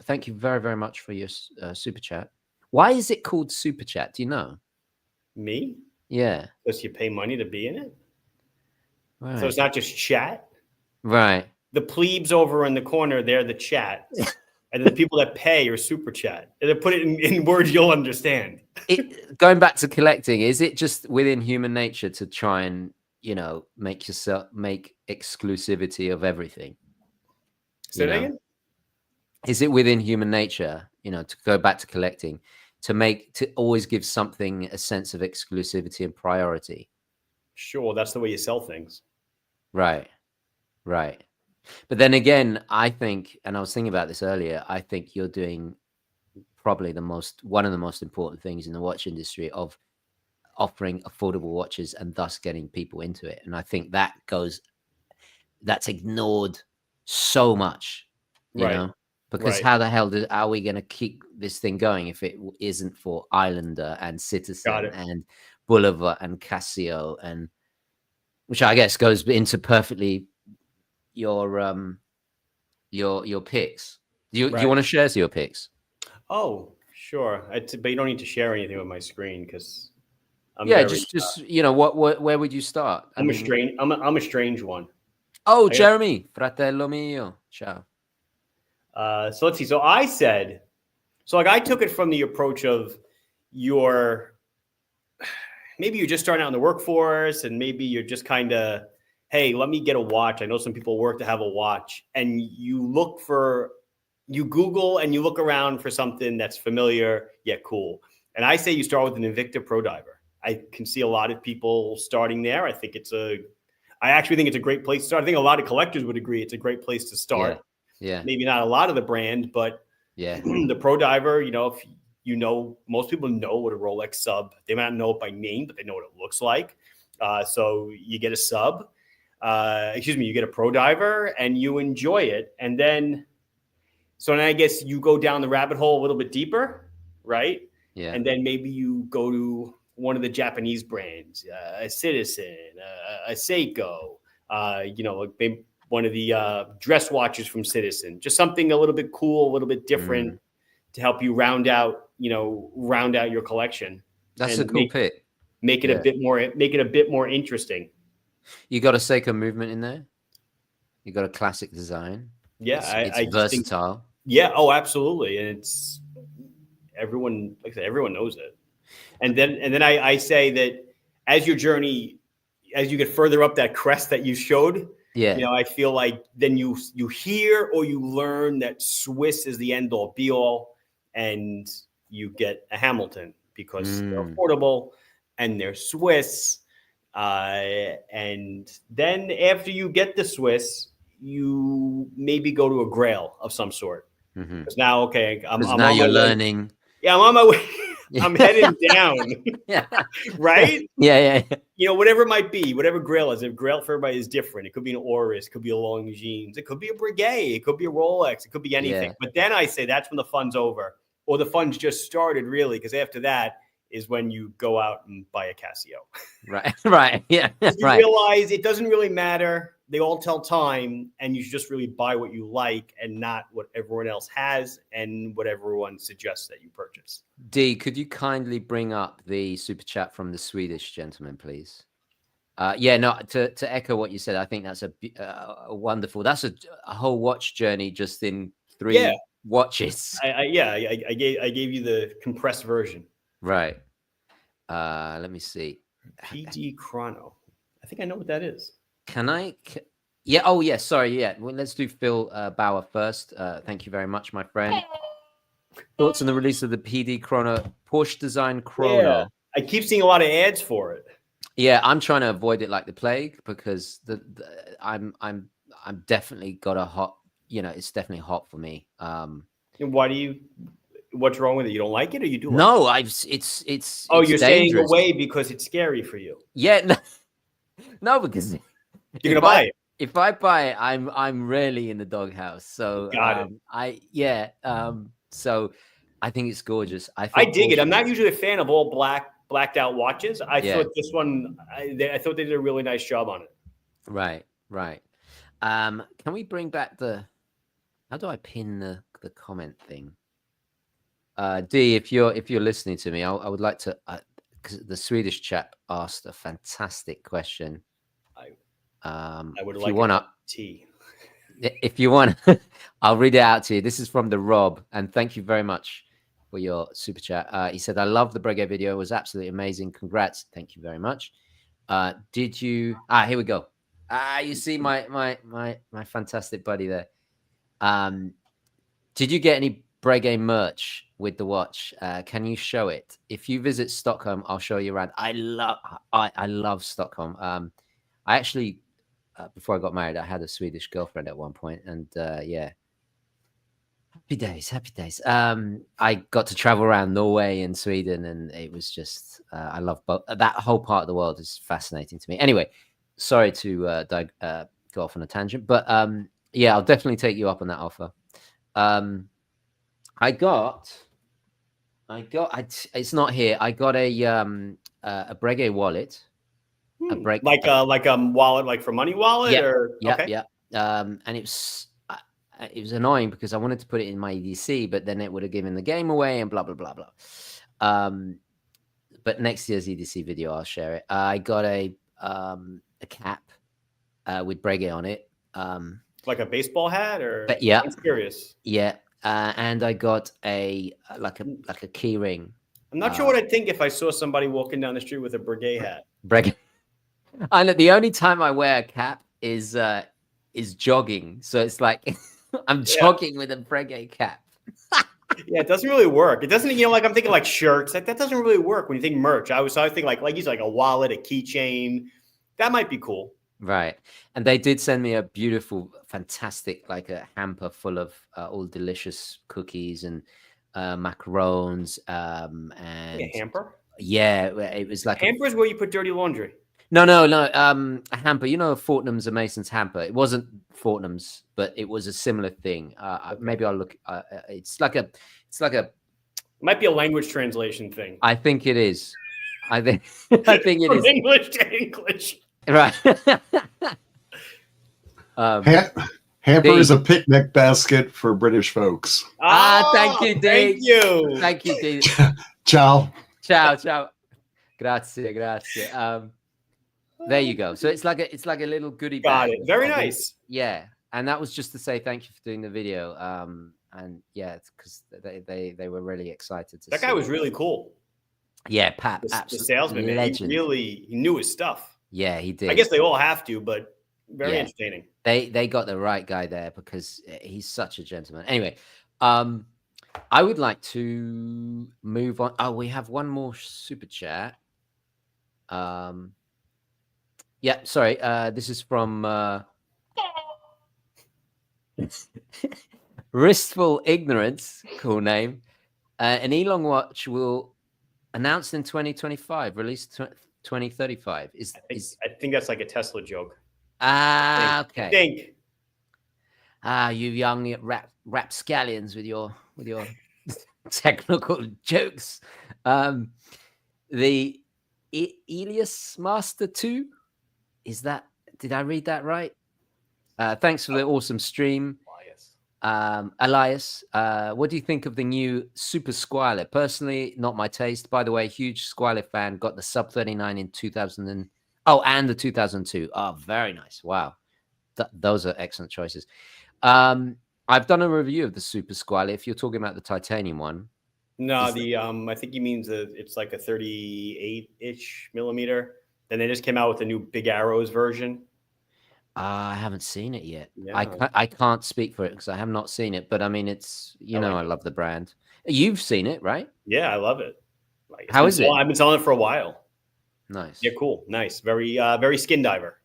Thank you very, very much for your super chat. Why is it called super chat? Do you know? Me? Yeah. Because you pay money to be in it. Right. So it's not just chat. Right. The plebes over in the corner, they're the chat. And the people that pay are super chat. And they put it in words you'll understand. Going back to collecting, is it just within human nature to try and, make exclusivity of everything? Say that again? Is it within human nature, to go back to collecting, to always give something a sense of exclusivity and priority? Sure, that's the way you sell things. Right. But then again, I think, and I was thinking about this earlier, I think you're doing probably one of the most important things in the watch industry of offering affordable watches and thus getting people into it. And I think that's ignored so much, Right. because Right. how the hell are we going to keep this thing going if it isn't for Islander and Got Citizen it. and Boulevard and Casio, and which I guess goes into perfectly your picks. Do you Right. want to share your picks? Oh, sure. But you don't need to share anything with my screen because I'm Yeah, very. just what where would you start? I I'm a mean, strange. I'm a strange one. oh, I got, Jeremy, fratello mio, ciao. so let's see. So I said. So like I took it from the approach of your maybe you're just starting out in the workforce and maybe you're just kind of, hey, let me get a watch. I know some people work to have a watch, and you Google and you look around for something that's familiar yet cool. And I say you start with an Invicta Pro Diver. I can see a lot of people starting there. I actually think it's a great place to start. I think a lot of collectors would agree it's a great place to start. Yeah. Maybe not a lot of the brand, but Yeah. the Pro Diver, if most people know what a Rolex sub. They might not know it by name, but they know what it looks like. So you get a sub. You get a Pro Diver and you enjoy it, and then I guess you go down the rabbit hole a little bit deeper, right? Yeah. And then maybe you go to one of the Japanese brands, a Citizen, a Seiko, one of the dress watches from Citizen, just something a little bit cool, a little bit different to help you round out your collection. That's a And cool pick. make it a bit more interesting. You got a Seiko movement in there. You got a classic design. Yeah, it's I just think, versatile. yeah, oh, absolutely, and it's everyone. Like I said, everyone knows it. And then I say that as your journey, as you get further up that crest that you showed, I feel like then you hear or you learn that Swiss is the end all be all, and you get a Hamilton because they're affordable and they're Swiss. And then after you get the Swiss, you maybe go to a Grail of some sort. Because now, okay, I'm now on you're my learning. Way. Yeah, I'm on my way. I'm heading down. Yeah. Right? Yeah. Whatever it might be, whatever Grail is. If Grail for everybody is different. It could be an Oris, it could be a Longines, it could be a Breguet, it could be a Rolex, it could be anything. But then I say that's when the fun's over. Or the fun's just started, really, because after that is when you go out and buy a Casio. Right. Yeah. You realize it doesn't really matter. They all tell time, and you should just really buy what you like and not what everyone else has and what everyone suggests that you purchase. D, could you kindly bring up the super chat from the Swedish gentleman, please? To echo what you said, I think that's a wonderful. That's a whole watch journey just in 3 watches. I gave you the compressed version. Right. Let me see. PD Chrono. I think I know what that is. Can I? Yeah. Oh, yeah. Sorry. Yeah. Well, let's do Phil Bauer first. Thank you very much, my friend. Thoughts on the release of the PD Chrono, Porsche design Chrono? Yeah. I keep seeing a lot of ads for it. Yeah, I'm trying to avoid it like the plague because I'm definitely got a hot. It's definitely hot for me. What's wrong with it? You don't like it, or you do? No, it's Oh, you're dangerous. staying away because it's scary for you. Yeah, no, because you're gonna buy it. If I buy it, I'm really in the doghouse. So Got it. So I think it's gorgeous. I dig it. I'm not usually a fan of all blacked out watches. I thought this one. I thought they did a really nice job on it. Right. Can we bring back how do I pin the comment thing? D, if you're listening to me, I would like to. Because the Swedish chap asked a fantastic question. I would if like you want tea. If you want, I'll read it out to you. This is from the Rob, and thank you very much for your super chat. He said, "I love the Breguet video. It was absolutely amazing. Congrats. Thank you very much. Did you? Here we go. You see my fantastic buddy there. Did you get any Breguet merch with the watch? Can you show it? If you visit Stockholm, I'll show you around. I love Stockholm. I actually before I got married, I had a Swedish girlfriend at one point, and yeah, happy days, happy days. I got to travel around Norway and Sweden, and it was just I love both. That whole part of the world is fascinating to me. Anyway, sorry to go off on a tangent, but yeah, I'll definitely take you up on that offer. It's not here. I got a Breguet wallet. Like wallet, like for money wallet, yeah, or yeah, okay. yeah. And it was annoying because I wanted to put it in my EDC, but then it would have given the game away and blah blah blah blah. But next year's EDC video, I'll share it. I got a cap with Breguet on it. Like a baseball hat, or but yeah, I'm curious. Yeah, and I got a key ring. I'm not sure what I'd think if I saw somebody walking down the street with a Breguet hat. Breguet. And the only time I wear a cap is jogging. So it's like I'm jogging with a Breguet cap. Yeah, it doesn't really work. It doesn't, like I'm thinking like shirts. That doesn't really work when you think merch. I was thinking like he's like a wallet, a keychain. That might be cool. Right. And they did send me a beautiful, fantastic, like a hamper full of all delicious cookies and macarons. And a hamper? Yeah, it was like hamper is where you put dirty laundry. No. A hamper. You know, Fortnum's a Mason's hamper. It wasn't Fortnum's, but it was a similar thing. Okay. Maybe I'll look. It's like a. It might be a language translation thing. I think it is. I think it is. English to English. Right. Hamper is a picnic basket for British folks. Thank you, Dave. Thank you, Dave. Ciao. Grazie. There you go. So it's like a little goodie bag. Got it. Very nice. Yeah, and that was just to say thank you for doing the video. And yeah, because they were really excited to. That guy was really cool. Yeah, Pat, the salesman, man. He knew his stuff. Yeah, he did. I guess they all have to, but very entertaining. They got the right guy there because he's such a gentleman. Anyway, I would like to move on. Oh, we have one more super chat. Yeah, sorry. This is from Wristful Ignorance. Cool name. An Elon watch will announced in 2025, released 2035. I think that's like a Tesla joke. Okay. I think. You young rapscallions with your technical jokes. The Elias Master 2, did I read that right? Thanks for the awesome stream. Elias, what do you think of the new Super Squaler? Personally, not my taste. By the way, huge Squaler fan. Got the sub 39 in 2000 and the 2002. Oh, very nice. Wow, those are excellent choices. I've done a review of the Super Squaler. If you're talking about the titanium one, no, I think he means it's like a 38-ish millimeter. Then they just came out with a new Big Arrows version. I haven't seen it yet. Yeah. I can't speak for it because I have not seen it. But I mean, it's I love the brand. You've seen it, right? Yeah, I love it. How is it? I've been selling it for a while. Nice. Yeah, cool. Nice. Very skin diver.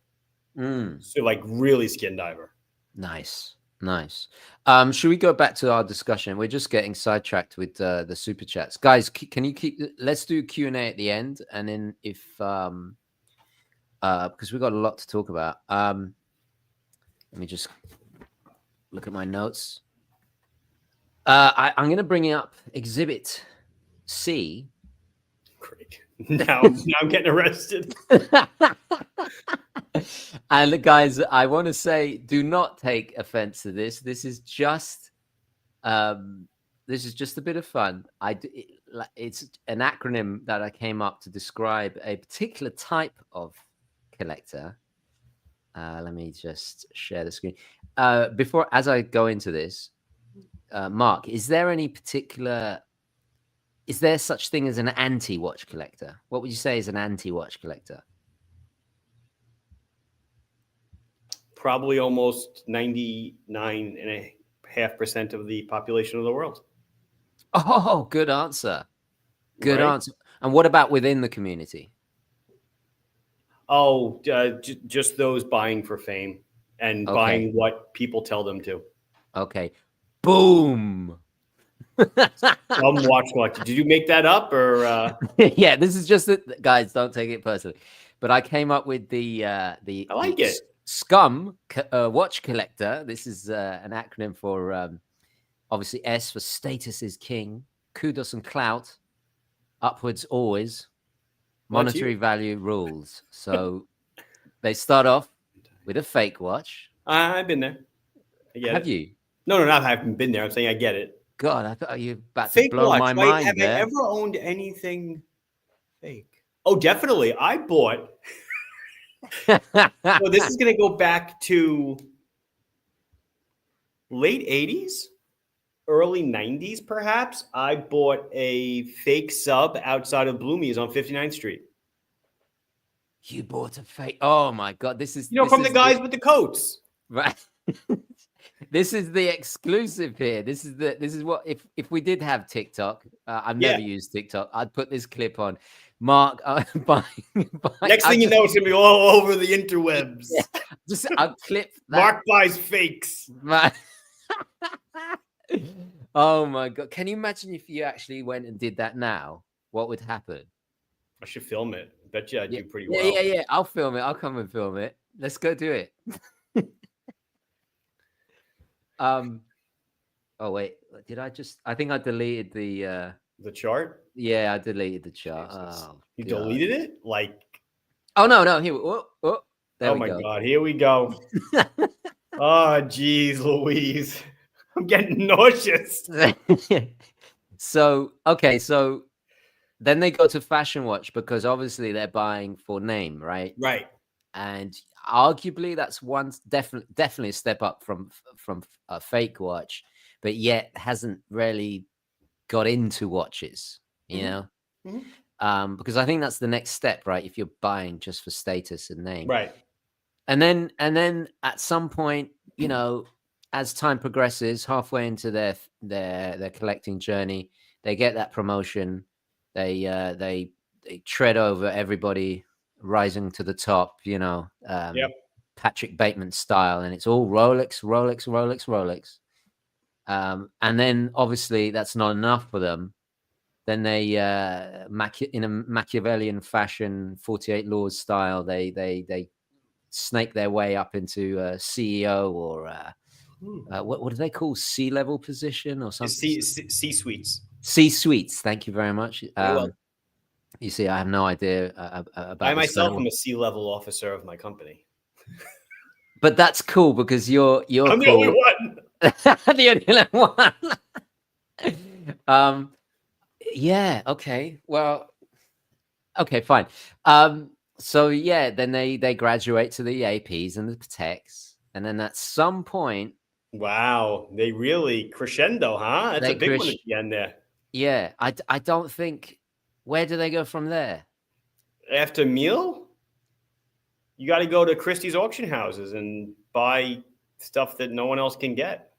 So like really skin diver. Nice. Should we go back to our discussion? We're just getting sidetracked with the super chats, guys. Can you let's do Q&A at the end, and then if because we've got a lot to talk about. Let me just look at my notes. I'm going to bring up Exhibit C. Great. Now I'm getting arrested. And guys, I want to say, do not take offense to this. This is just a bit of fun. It's an acronym that I came up to describe a particular type of collector. Let me just share the screen. As I go into this, Mark, is there such thing as an anti-watch collector? What would you say is an anti-watch collector? Probably almost 99.5% of the population of the world. Oh, good answer. Good answer. And what about within the community? Oh, just those buying for fame and Okay. buying what people tell them to. Okay. Boom. Some watch collector. Did you make that up or? Yeah, this is just guys. Don't take it personally, but I came up with the I like it. SCUM watch collector. This is an acronym for obviously S for status is king, kudos and clout, upwards always, monetary value rules. So they start off with a fake watch. I've been there. I get Have it. you? No, I haven't been there. I'm saying I get it. God, I thought you were about Fake to blow watch. my Wait, mind have there. I ever owned anything fake? Oh, definitely. I bought. Well, this is going to go back to late 80s, early 90s, perhaps. I bought a fake sub outside of Bloomie's on 59th Street. You bought a fake. Oh my God, this is From the guys with the coats. Right. This is the exclusive here. This is what if we did have TikTok, I've never used TikTok. I'd put this clip on. Mark, next thing you know, it's gonna be all over the interwebs. Yeah, just I'll clip that. Mark buys fakes. Oh my God! Can you imagine if you actually went and did that now? What would happen? I should film it. I bet you I'd do pretty well. Yeah. I'll film it. I'll come and film it. Let's go do it. Oh wait, did I just? I think I deleted the chart. Yeah, I deleted the chart. Oh, you deleted it? Like? Oh no! Here. There we my go. God! Here we go. Oh, geez, Louise, I'm getting nauseous. So then they go to fashion watch because obviously they're buying for name, right? Right. And arguably that's definitely a step up from a fake watch, but yet hasn't really got into watches, you know? Mm-hmm. Because I think that's the next step, right? If you're buying just for status and name. Right. And then at some point, you know, as time progresses, halfway into their collecting journey, they get that promotion. They tread over everybody rising to the top, you know, Patrick Bateman style, and it's all Rolex. And then obviously that's not enough for them. Then they, in a Machiavellian fashion, 48 Laws style, they snake their way up into CEO or what do they call C-level position or something? C-suites. C-suites. Thank you very much. You see, I have no idea about. I myself am a C-level officer of my company. But that's cool because you're I'm cool. the only one. The only one. Yeah. Okay. Well. Okay. Fine. So yeah, then they graduate to the APs and the Pateks, and then at some point. Wow, they really crescendo, huh? That's a big one at the end there. Yeah, I don't think. Where do they go from there? After meal, you got to go to Christie's auction houses and buy stuff that no one else can get.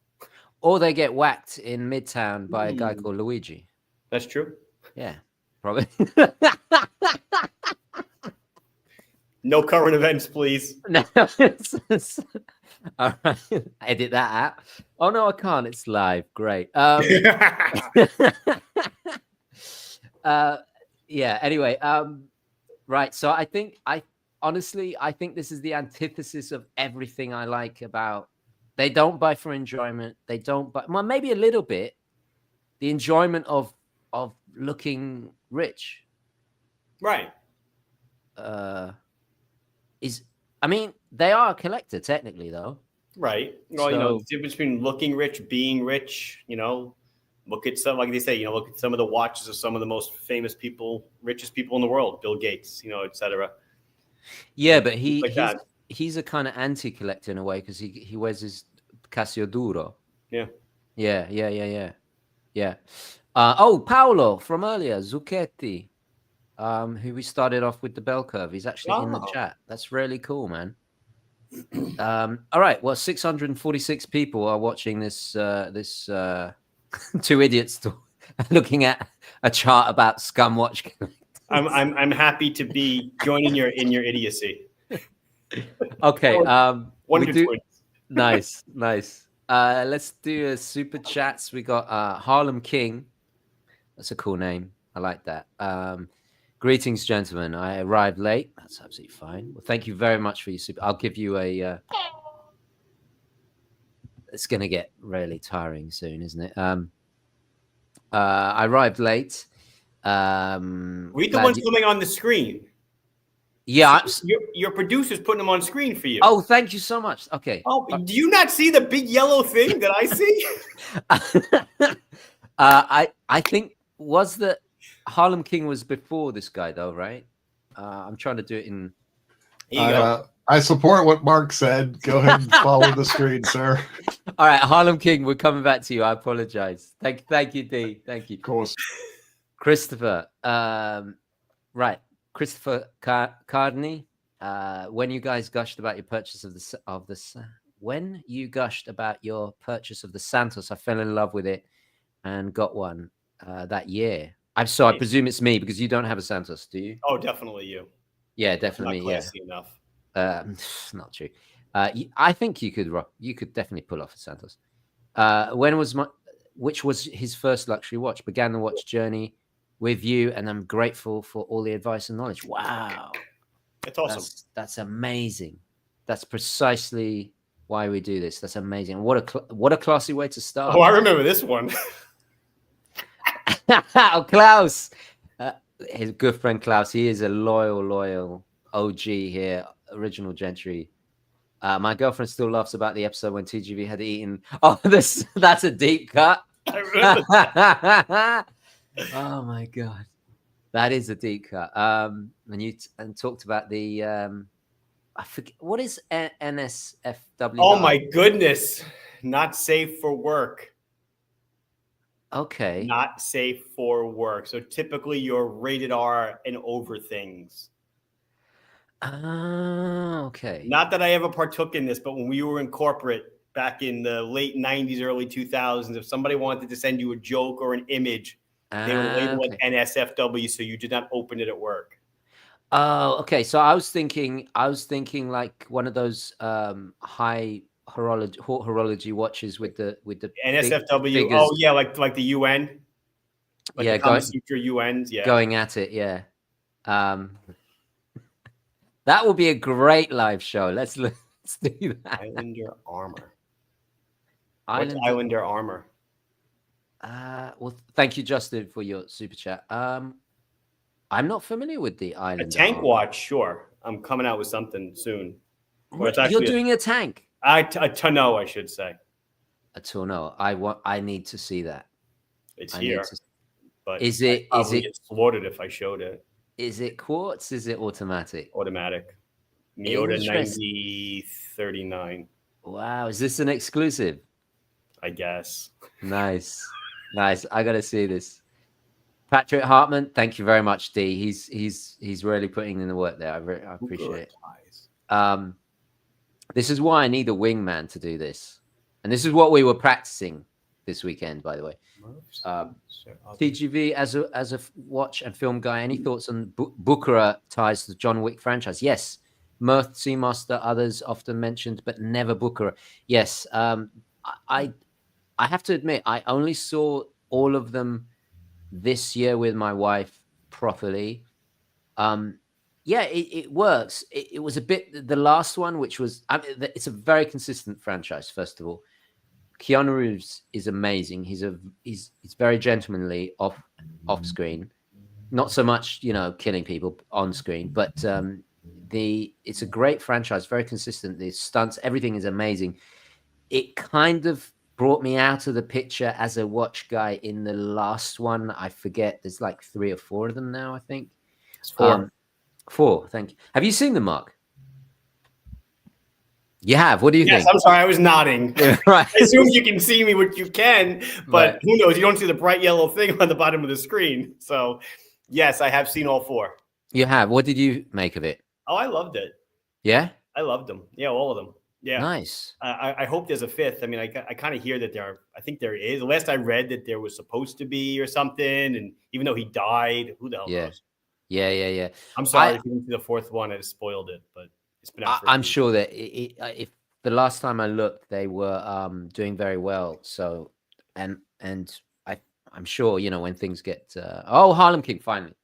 Or they get whacked in Midtown by a guy called Luigi. That's true. Yeah, probably. No current events, please. No. All right. Edit that out. Oh no, I can't. It's live. Great. Yeah. Anyway. Right. So I think I think this is the antithesis of everything I like about. They don't buy for enjoyment. They don't buy. Well, maybe a little bit. The enjoyment of looking rich. Right. I mean, they are a collector technically, though. Right. Well, you know, the difference between looking rich, being rich, you know, look at some, like they say, you know, look at some of the watches of some of the most famous people, richest people in the world, Bill Gates, you know, et cetera. Yeah, but he's a kind of anti-collector in a way because he wears his Casio Duro. Yeah. Yeah. Oh, Paolo from earlier, Zucchetti. Who we started off with the bell curve. He's actually in the chat. That's really cool, man. All right. Well, 646 people are watching this two idiots looking at a chart about scum watch. I'm happy to be joining in your idiocy. Okay. Wonder We do. Twins. Nice. Let's do a super chats. We got Harlem King. That's a cool name. I like that. Greetings, gentlemen. I arrived late. That's absolutely fine. Well, thank you very much for your super. I'll give you a. It's going to get really tiring soon, isn't it? I arrived late. Read the ones coming on the screen. Yeah, your producer's putting them on screen for you. Oh, thank you so much. Okay. Oh, do you not see the big yellow thing that I see? I think was the Harlem King was before this guy though, right? I'm trying to do it in. Here you go. I support what Mark said. Go ahead and follow the screen, sir. All right, Harlem King, we're coming back to you. I apologize. Thank you, D. Thank you. Of course. Christopher. Right. Christopher Cardney. When you guys gushed about your purchase of the Santos, I fell in love with it and got one that year. I presume it's me because you don't have a Santos, do you? Oh, definitely you. Yeah, definitely. Not classy enough. Not true. I think you could definitely pull off a Santos. Which was his first luxury watch? Began the watch journey with you, and I'm grateful for all the advice and knowledge. Wow, that's awesome. That's amazing. That's precisely why we do this. That's amazing. What a classy way to start. Oh, I remember this one. Oh, Klaus, his good friend Klaus. He is a loyal OG here. Original Gentry. My girlfriend still laughs about the episode when TGV had eaten. Oh, that's a deep cut. I remember that. Oh my god, that is a deep cut. And you talked about the I forget what is NSFW. Oh my goodness, not safe for work. Okay, not safe for work. So typically, you're rated R and over things. Okay. Not that I ever partook in this, but when we were in corporate back in the late 90s, early 2000s, if somebody wanted to send you a joke or an image, they would label it NSFW, so you did not open it at work. Oh, okay. So I was thinking like one of those high horology watches with the NSFW. Oh yeah, like the UN. Like yeah, the Kama Sutra UNs. Yeah, going at it. Yeah. That will be a great live show. Let's do that. Islander armor. What's Islander armor? Well, thank you, Justin, for your super chat. I'm not familiar with the Islander. A tank armor. watch, sure. I'm coming out with something soon. You're doing a tank. A tonneau, I should say. A tonneau. I need to see that. It's here. But is it get slaughtered if I showed it? Is it quartz? Is it automatic? Automatic. Miota 9039. Wow, is this an exclusive? I guess. Nice. I gotta see this. Patrick Hartman, thank you very much, D. He's really putting in the work there. I appreciate it. This is why I need a wingman to do this, and this is what we were practicing this weekend, by the way. TGV as a watch and film guy. Any thoughts on Bukhara ties to the John Wick franchise? Yes, Mirth, Seamaster, others often mentioned, but never Bukhara. Yes, I have to admit I only saw all of them this year with my wife properly. Yeah, it works. It was a bit the last one, which was it's a very consistent franchise. First of all, Keanu Reeves is amazing. He's very gentlemanly off screen, not so much killing people on screen. But it's a great franchise, very consistent. The stunts, everything is amazing. It kind of brought me out of the picture as a watch guy in the last one. I forget. There's like 3 or 4 of them now. I think it's 4. 4. Thank you. Have you seen them, Mark? You have. What do you think? Yes, I'm sorry. I was nodding. Yeah, right. I assume you can see me, what you can, but who knows? You don't see the bright yellow thing on the bottom of the screen. So, yes, I have seen all 4. You have. What did you make of it? Oh, I loved it. Yeah? I loved them. Yeah, all of them. Yeah. Nice. I hope there's a 5th. I mean, I kind of hear that I think there is. Last I read that there was supposed to be or something. And even though he died, who the hell knows? Yeah. I'm sorry if you didn't see the fourth one. I just spoiled it, but it's been out for a I'm few sure that if the last time I looked, they were doing very well. So, and I'm sure, you know, when things get Harlem King finally.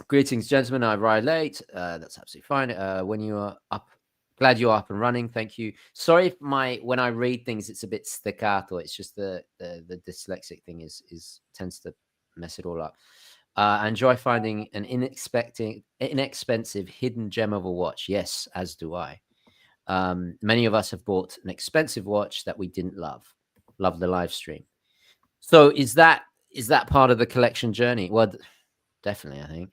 Greetings, gentlemen. I arrived late. That's absolutely fine. When you are up, glad you're up and running. Thank you. Sorry if when I read things, it's a bit staccato. It's just the dyslexic thing is tends to mess it all up. I enjoy finding an inexpensive hidden gem of a watch. Yes, as do I. Many of us have bought an expensive watch that we didn't love. Love the live stream. So is that part of the collection journey? Well, definitely, I think.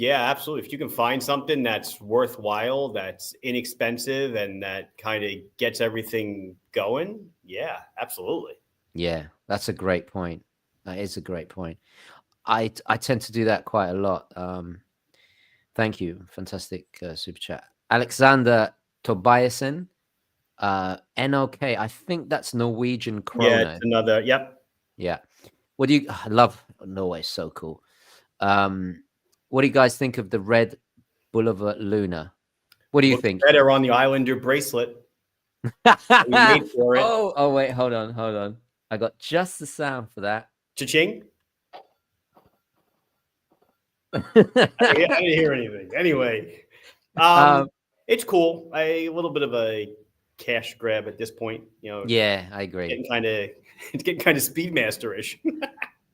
Absolutely. If you can find something that's worthwhile, that's inexpensive, and that kind of gets everything going, yeah, absolutely. Yeah, that's a great point. That is a great point. I tend to do that quite a lot. Thank you. Fantastic super chat. Alexander Tobiasen, NOK. I think that's Norwegian Yeah, kroner. it's another. Yep. Yeah. What do you I love Norway? So cool. What do you guys think of the red Boulevard Luna? What do you think? Better on the Islander bracelet. We made for it. Oh, wait, hold on. I got just the sound for that. Cha-ching. I didn't hear anything. Anyway, it's cool. A little bit of a cash grab at this point. You know. Yeah, I agree. It's getting kind of Speedmaster-ish.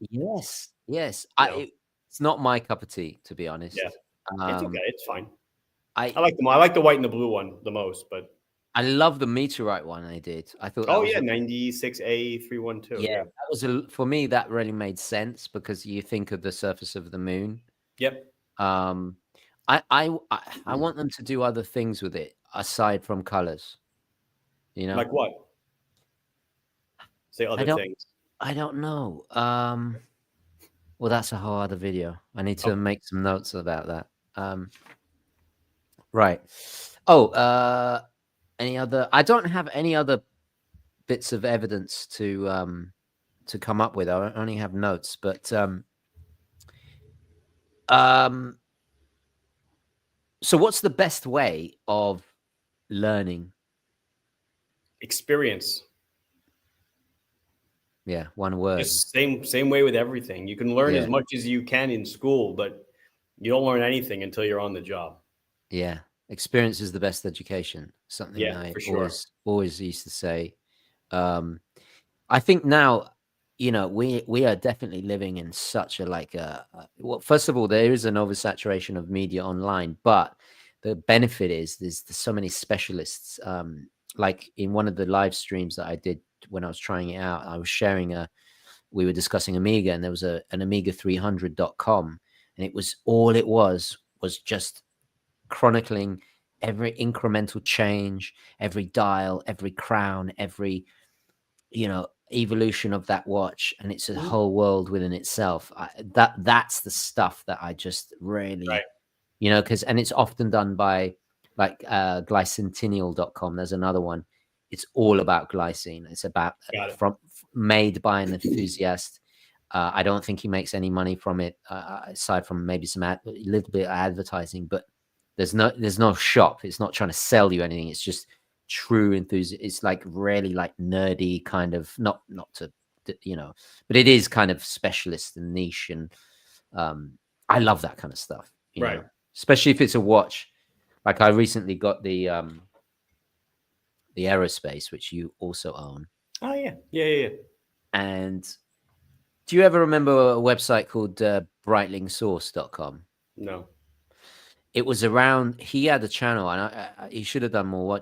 Yes. It's not my cup of tea, to be honest. Yeah, it's okay. It's fine. I like them. I like the white and the blue one the most, but I love the meteorite one they did. I thought. 96A312. Yeah, that was for me. That really made sense because you think of the surface of the moon. Yep. I want them to do other things with it aside from colors. You know, like what? Say other things. I don't know. Well, that's a whole other video. I need to make some notes about that. Right. Any other? I don't have any other bits of evidence to come up with. I only have notes, but so what's the best way of learning? Experience. Yeah, one word. Just same way with everything. You can learn as much as you can in school, but you don't learn anything until you're on the job. Yeah, experience is the best education. Something I always used to say. I think now, you know, we are definitely living in such a well, first of all, there is an oversaturation of media online, but the benefit is there's so many specialists. Like in one of the live streams that I did when I was trying it out, I was sharing we were discussing Amiga, and there was an Amiga300.com, and it was just chronicling every incremental change, every dial, every crown, every, you know, evolution of that watch, and it's a whole world within itself. That's the stuff that I just really, you know, and it's often done by like glycentennial.com. There's another one. It's all about glycine. It's about made by an enthusiast. I don't think he makes any money from it aside from maybe a little bit of advertising, but there's no shop. It's not trying to sell you anything. It's just true enthusiasm. It's like really like nerdy kind of, not to, you know, but it is kind of specialist and niche, and I love that kind of stuff, you know? Especially if it's a watch. Like I recently got the Aerospace, which you also own. Oh yeah. And do you ever remember a website called brightlingsource.com? No. It was around. He had a channel, and he should have done more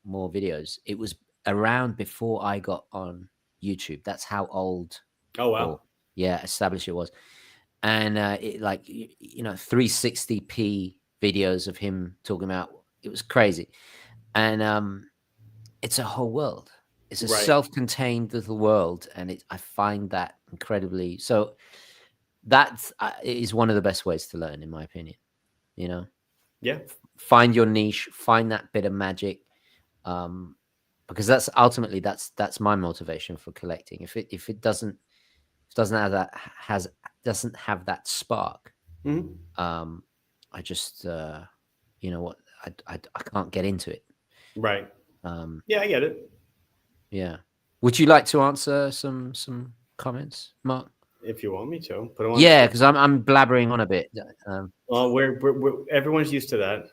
more videos. It was around before I got on YouTube. That's how old. Oh wow. Established it was, and it, like, you know, 360p videos of him talking about. It was crazy, and it's a whole world. It's a self-contained little world, and I find that incredibly. So that is one of the best ways to learn, in my opinion. You know, find your niche, find that bit of magic, because that's ultimately that's my motivation for collecting. If it doesn't have doesn't have that spark. Mm-hmm. I just you know what, I can't get into it. Right. Yeah, I get it. Yeah. Would you like to answer some comments, Mark? If you want me to put them on. Yeah, because I'm blabbering on a bit. We're everyone's used to that.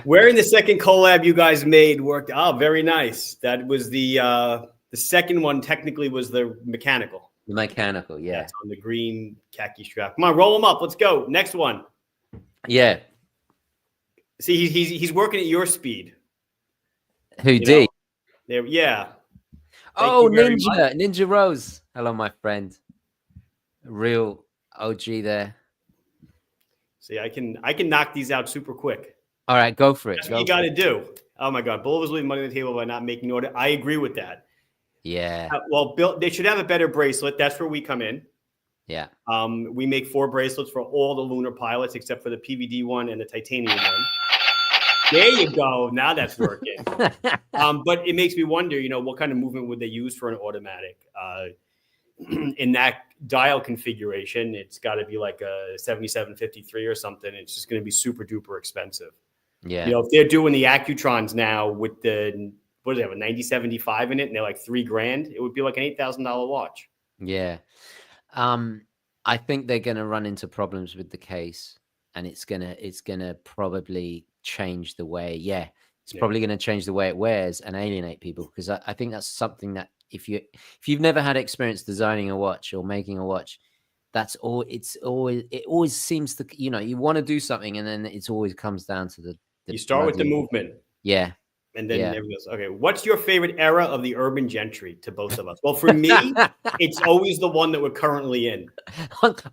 Where in the second collab you guys made worked? Oh, very nice. That was the second one. Technically, was the mechanical. The mechanical, yeah. That's on the green khaki strap. Come on, roll them up. Let's go. Next one. Yeah. See, he's working at your speed. Who did? There, yeah. Oh, Ninja Rose. Hello, my friend. Real OG there. See, I can knock these out super quick. All right, go for it. That's what you got to do. Oh my God, Bull was leaving money on the table by not making order. I agree with that. Yeah. Well, Bill, they should have a better bracelet. That's where we come in. Yeah. We make 4 bracelets for all the lunar pilots except for the PVD one and the titanium one. There you go. Now that's working. But it makes me wonder, what kind of movement would they use for an automatic? In that dial configuration, it's got to be like a 7753 or something. It's just going to be super duper expensive. Yeah. If they're doing the Accutrons now with what do they have, a 9075 in it, and they're like $3,000, it would be like an $8,000 watch. Yeah. I think they're going to run into problems with the case, and it's gonna probably change the way. Yeah, it's probably going to change the way it wears and alienate people, because I think that's something that if you've never had experience designing a watch or making a watch, that's all. It always seems to, you want to do something, and then it always comes down to the you start with the movement. Yeah. And then everything goes, okay, what's your favorite era of the urban gentry to both of us? Well, for me, it's always the one that we're currently in.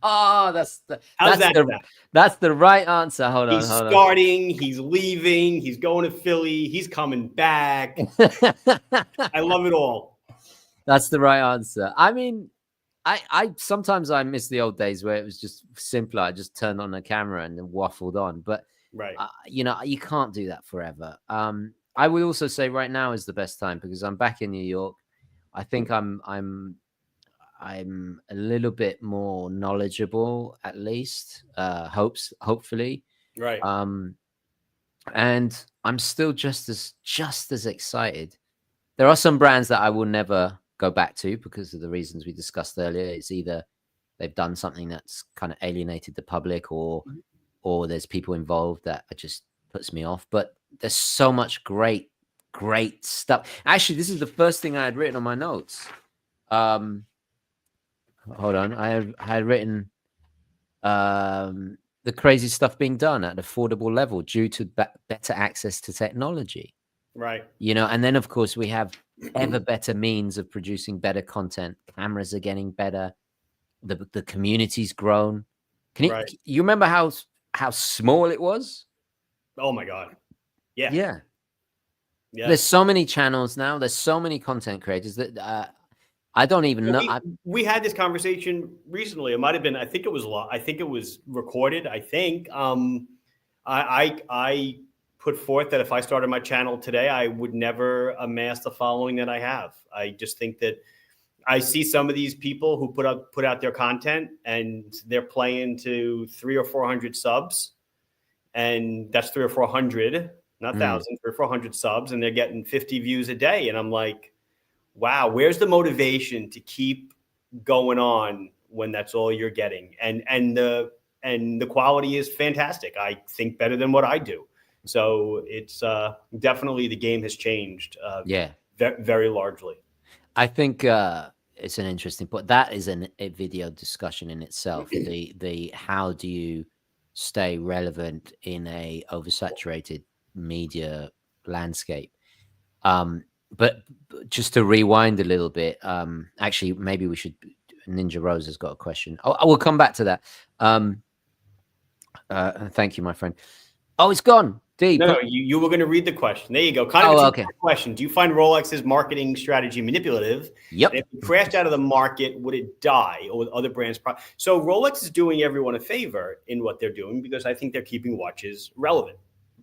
Oh, that's the right answer. Hold on. He's starting, he's leaving, he's going to Philly, he's coming back. I love it all. That's the right answer. I mean, I sometimes I miss the old days where it was just simpler. I just turned on the camera and then waffled on. But right, you can't do that forever. I would also say right now is the best time because I'm back in New York. I think I'm a little bit more knowledgeable, at least. Hopefully. Right. And I'm still just as excited. There are some brands that I will never go back to because of the reasons we discussed earlier. It's either they've done something that's kind of alienated the public, or there's people involved that just puts me off. But there's so much great stuff. Actually, this is the first thing I had written on my notes. Hold on. I had written the crazy stuff being done at an affordable level due to better access to technology. Right. And then of course we have ever better means of producing better content. Cameras are getting better. The community's grown. You remember how small it was? Oh my God. Yeah. Yeah. There's so many channels now. There's so many content creators that I don't even know. We had this conversation recently. It might have been. I think it was recorded. I think. I put forth that if I started my channel today, I would never amass the following that I have. I just think that I see some of these people who put out their content and they're playing to 300 or 400 subs, and that's 300 or 400, not 1,000, 300 or 400 subs, and they're getting 50 views a day, and I'm like, wow, where's the motivation to keep going on when that's all you're getting? And the quality is fantastic. I think better than what I do. So it's definitely the game has changed. Very largely. I think it's an interesting point. That is a video discussion in itself. The how do you stay relevant in a oversaturated media landscape? But just to rewind a little bit, actually, maybe we should. Ninja Rose has got a question. I will come back to that. Thank you, my friend. Oh, it's gone. No, you were going to read the question. There you go. Okay. Question: do you find Rolex's marketing strategy manipulative? Yep. And if it crashed out of the market, would it die, or with other brands? So Rolex is doing everyone a favor in what they're doing because I think they're keeping watches relevant.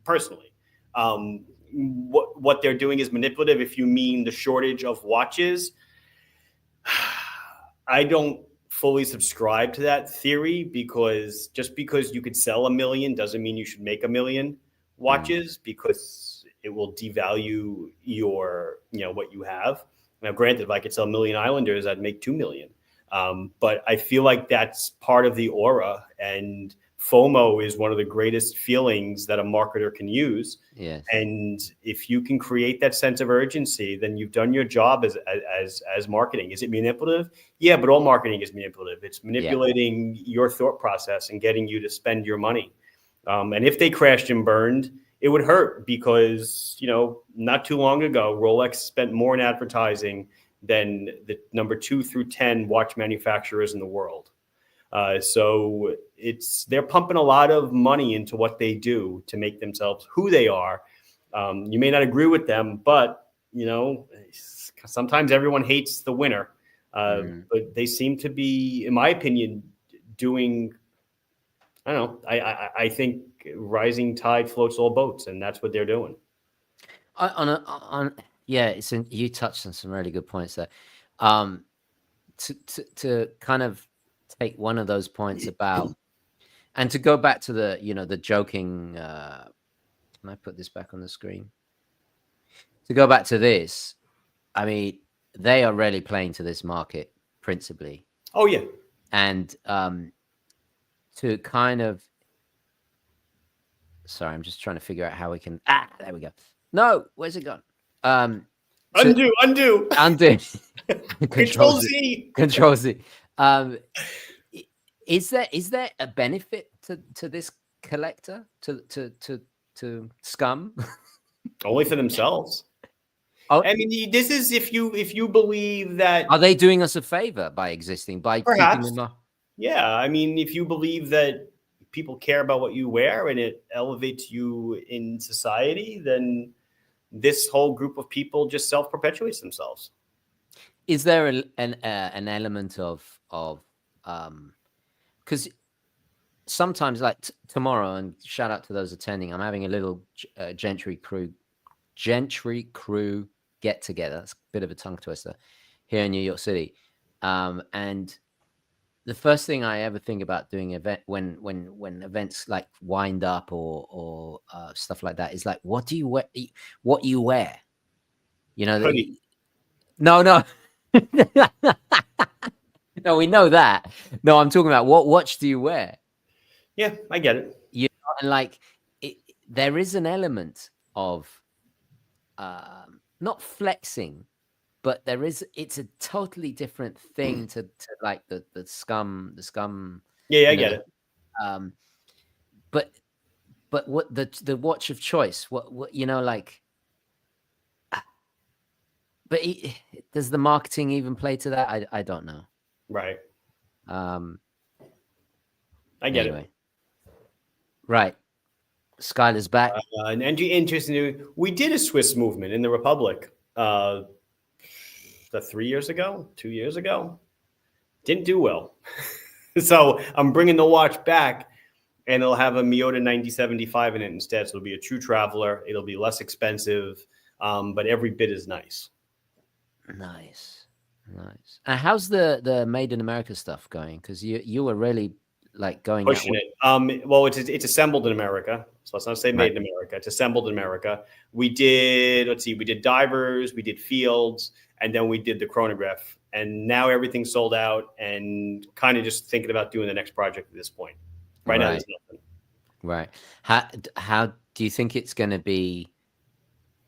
Personally, what they're doing is manipulative. If you mean the shortage of watches, I don't fully subscribe to that theory, because just because you could sell 1 million doesn't mean you should make 1 million watches, because it will devalue your, what you have. Now, granted, if I could sell 1 million Islanders, I'd make 2 million. But I feel like that's part of the aura, and FOMO is one of the greatest feelings that a marketer can use. Yes. And if you can create that sense of urgency, then you've done your job as marketing. Is it manipulative? Yeah, but all marketing is manipulative. It's manipulating your thought process and getting you to spend your money. And if they crashed and burned, it would hurt, because, not too long ago, Rolex spent more in advertising than the number 2 through 10 watch manufacturers in the world. So they're pumping a lot of money into what they do to make themselves who they are. You may not agree with them, but sometimes everyone hates the winner. But they seem to be, in my opinion, doing. I don't know. I think rising tide floats all boats, and that's what they're doing. You touched on some really good points there. To kind of take one of those points about, and to go back to the joking. Can I put this back on the screen? To go back to this, I mean, they are really playing to this market principally. Oh yeah, and to kind of. Sorry, I'm just trying to figure out how we can. There we go. No, where's it gone? Undo. Control Z. Control Z. Is there a benefit to this collector, to scum? Only for themselves. Oh, I mean, this is if you believe that. Are they doing us a favor by existing, by perhaps? Keeping them up? Yeah, I mean, if you believe that people care about what you wear and it elevates you in society, then this whole group of people just self-perpetuates themselves. Is there an element of because sometimes, like tomorrow, and shout out to those attending, I'm having a little Gentry crew get together. It's a bit of a tongue twister here in New York City, and the first thing I ever think about doing when events like wind up or stuff like that is like, what do you wear? What you wear? Hoodie. No. No, we know that. No, I'm talking about what watch do you wear? Yeah, I get it. And like, there is an element of not flexing, but it's a totally different thing to like the scum. Yeah, I get it. But what the watch of choice? What like? But does the marketing even play to that? I don't know. Right. I get it. Right. Skylar's back. And interesting, we did a Swiss movement in the Republic 3 years ago, 2 years ago. Didn't do well. So I'm bringing the watch back, and it'll have a Miyota 9075 in it instead. So it'll be a true traveler. It'll be less expensive, but every bit is nice. Nice. And how's the Made in America stuff going? Because you were really like going pushing it. Well, it's assembled in America, so let's not say made in America. It's assembled in America. We did divers, we did fields, and then we did the chronograph. And now everything's sold out, and kind of just thinking about doing the next project at this point. Right now, there's nothing. Right. How do you think it's going to be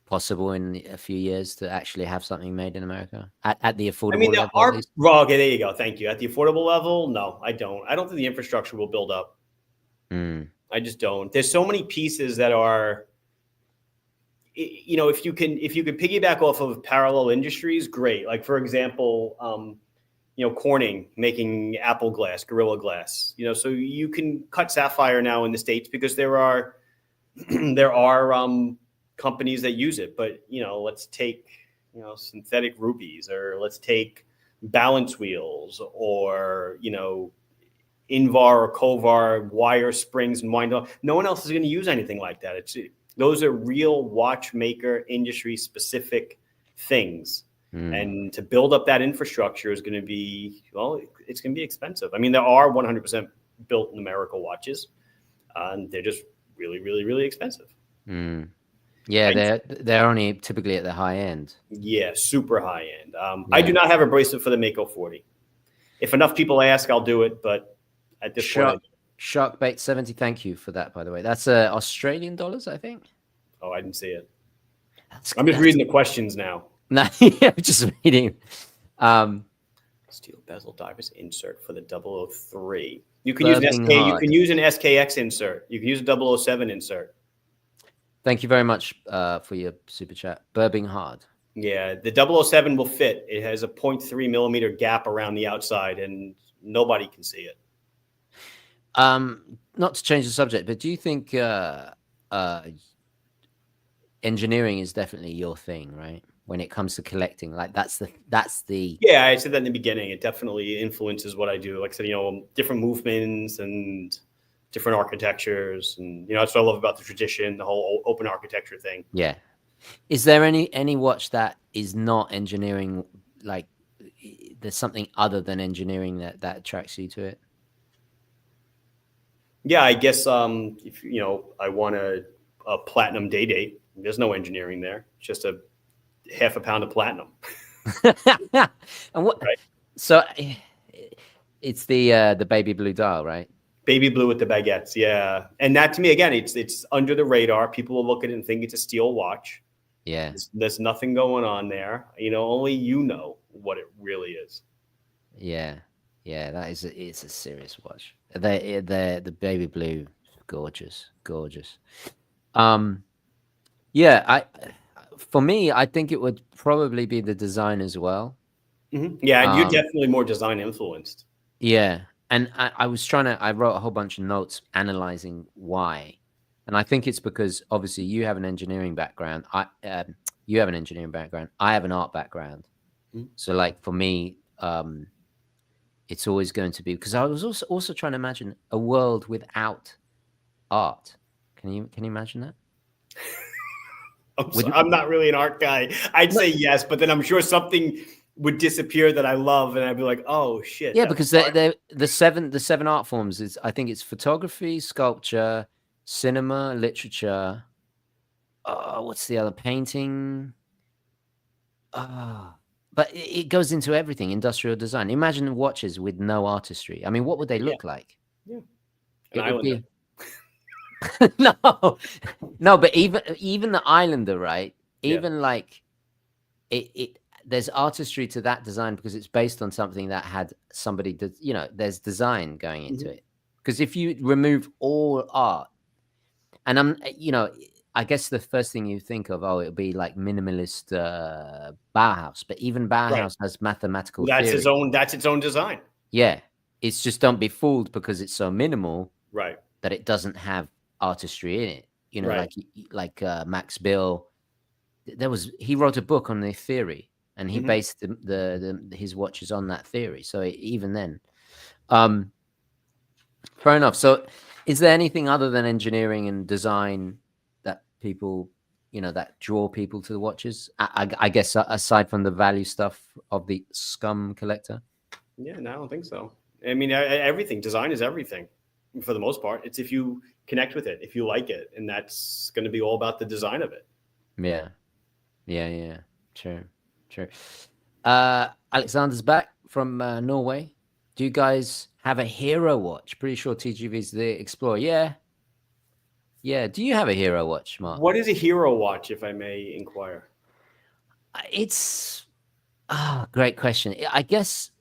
possible in a few years to actually have something made in America at the affordable level? Okay, there you go. Thank you. At the affordable level, no, I don't. I don't think the infrastructure will build up. I just don't. There's so many pieces that are, if you can piggyback off of parallel industries, great. Like for example, Corning making Apple glass, Gorilla Glass. So you can cut sapphire now in the States because there are companies that use it, but let's take synthetic rubies, or let's take balance wheels, or Invar or Kovar wire springs and wind up. No one else is going to use anything like that. Those are real watchmaker industry specific things. And to build up that infrastructure is going to be, well, it's going to be expensive. I mean, there are 100% built numerical watches, and they're just really, really, really expensive. Yeah, they're only typically at the high end. Yeah, super high end. I do not have a bracelet for the Mako 40. If enough people ask, I'll do it. But at this point, Sharkbait 70. Thank you for that, by the way. That's Australian dollars, I think. Oh, I didn't see it. I'm just reading the questions now. No, yeah, just reading. Steel bezel divers insert for the 003. You can use an SK. You can use an SKX insert. You can use a 007 insert. Thank you very much for your super chat. Burbing hard. Yeah, the 007 will fit. It has a 0.3 millimeter gap around the outside, and nobody can see it. Not to change the subject, but do you think engineering is definitely your thing, right? When it comes to collecting, like that's the yeah, I said that in the beginning. It definitely influences what I do. Like I said, different movements and different architectures, and that's what I love about the tradition, the whole open architecture thing. Yeah. Is there any watch that is not engineering? Like, there's something other than engineering that attracts you to it? Yeah, I guess if I want a platinum day date, there's no engineering there. It's just a half a pound of platinum. And what? Right. So it's the baby blue dial, right? Baby blue with the baguettes, yeah. And that to me, again, it's under the radar. People will look at it and think it's a steel watch. Yeah, there's nothing going on there. Only you know what it really is. Yeah, it's a serious watch. The baby blue, gorgeous. Yeah, for me, I think it would probably be the design as well. Mm-hmm. Yeah, you're definitely more design influenced. Yeah, and I wrote a whole bunch of notes analyzing why, and I think it's because obviously you have an engineering background. You have an engineering background. I have an art background. Mm-hmm. So, like for me, it's always going to be, because I was also trying to imagine a world without art. Can you imagine that? I'm not really an art guy. I'd say yes, but then I'm sure something would disappear that I love, and I'd be like, oh shit. Yeah, because the seven art forms is, I think it's photography, sculpture, cinema, literature. What's the other? Painting. But it goes into everything. Industrial design. Imagine watches with no artistry. I mean, what would they look like? Yeah, an islander. No, but even the islander, right? Even like it there's artistry to that design because it's based on something that had somebody there's design going into it. Because if you remove all art, and I guess the first thing you think of, it'll be like minimalist Bauhaus, but even Bauhaus has mathematical theory. That's its own design. Yeah, it's just, don't be fooled because it's so minimal, right? That it doesn't have artistry in it. Like Max Bill, he wrote a book on the theory, and he based his watches on that theory. So even then, fair enough. So, is there anything other than engineering and design that people, that draw people to the watches? I guess aside from the value stuff of the scum collector. Yeah, no, I don't think so. I mean, everything. Design is everything, for the most part. It's if you connect with it, if you like it, and that's going to be all about the design of it. Yeah. True. Alexander's back from Norway. Do you guys have a hero watch? Pretty sure TGV's the Explorer. Yeah. Do you have a hero watch, Mark? What is a hero watch, if I may inquire? It's great question. I guess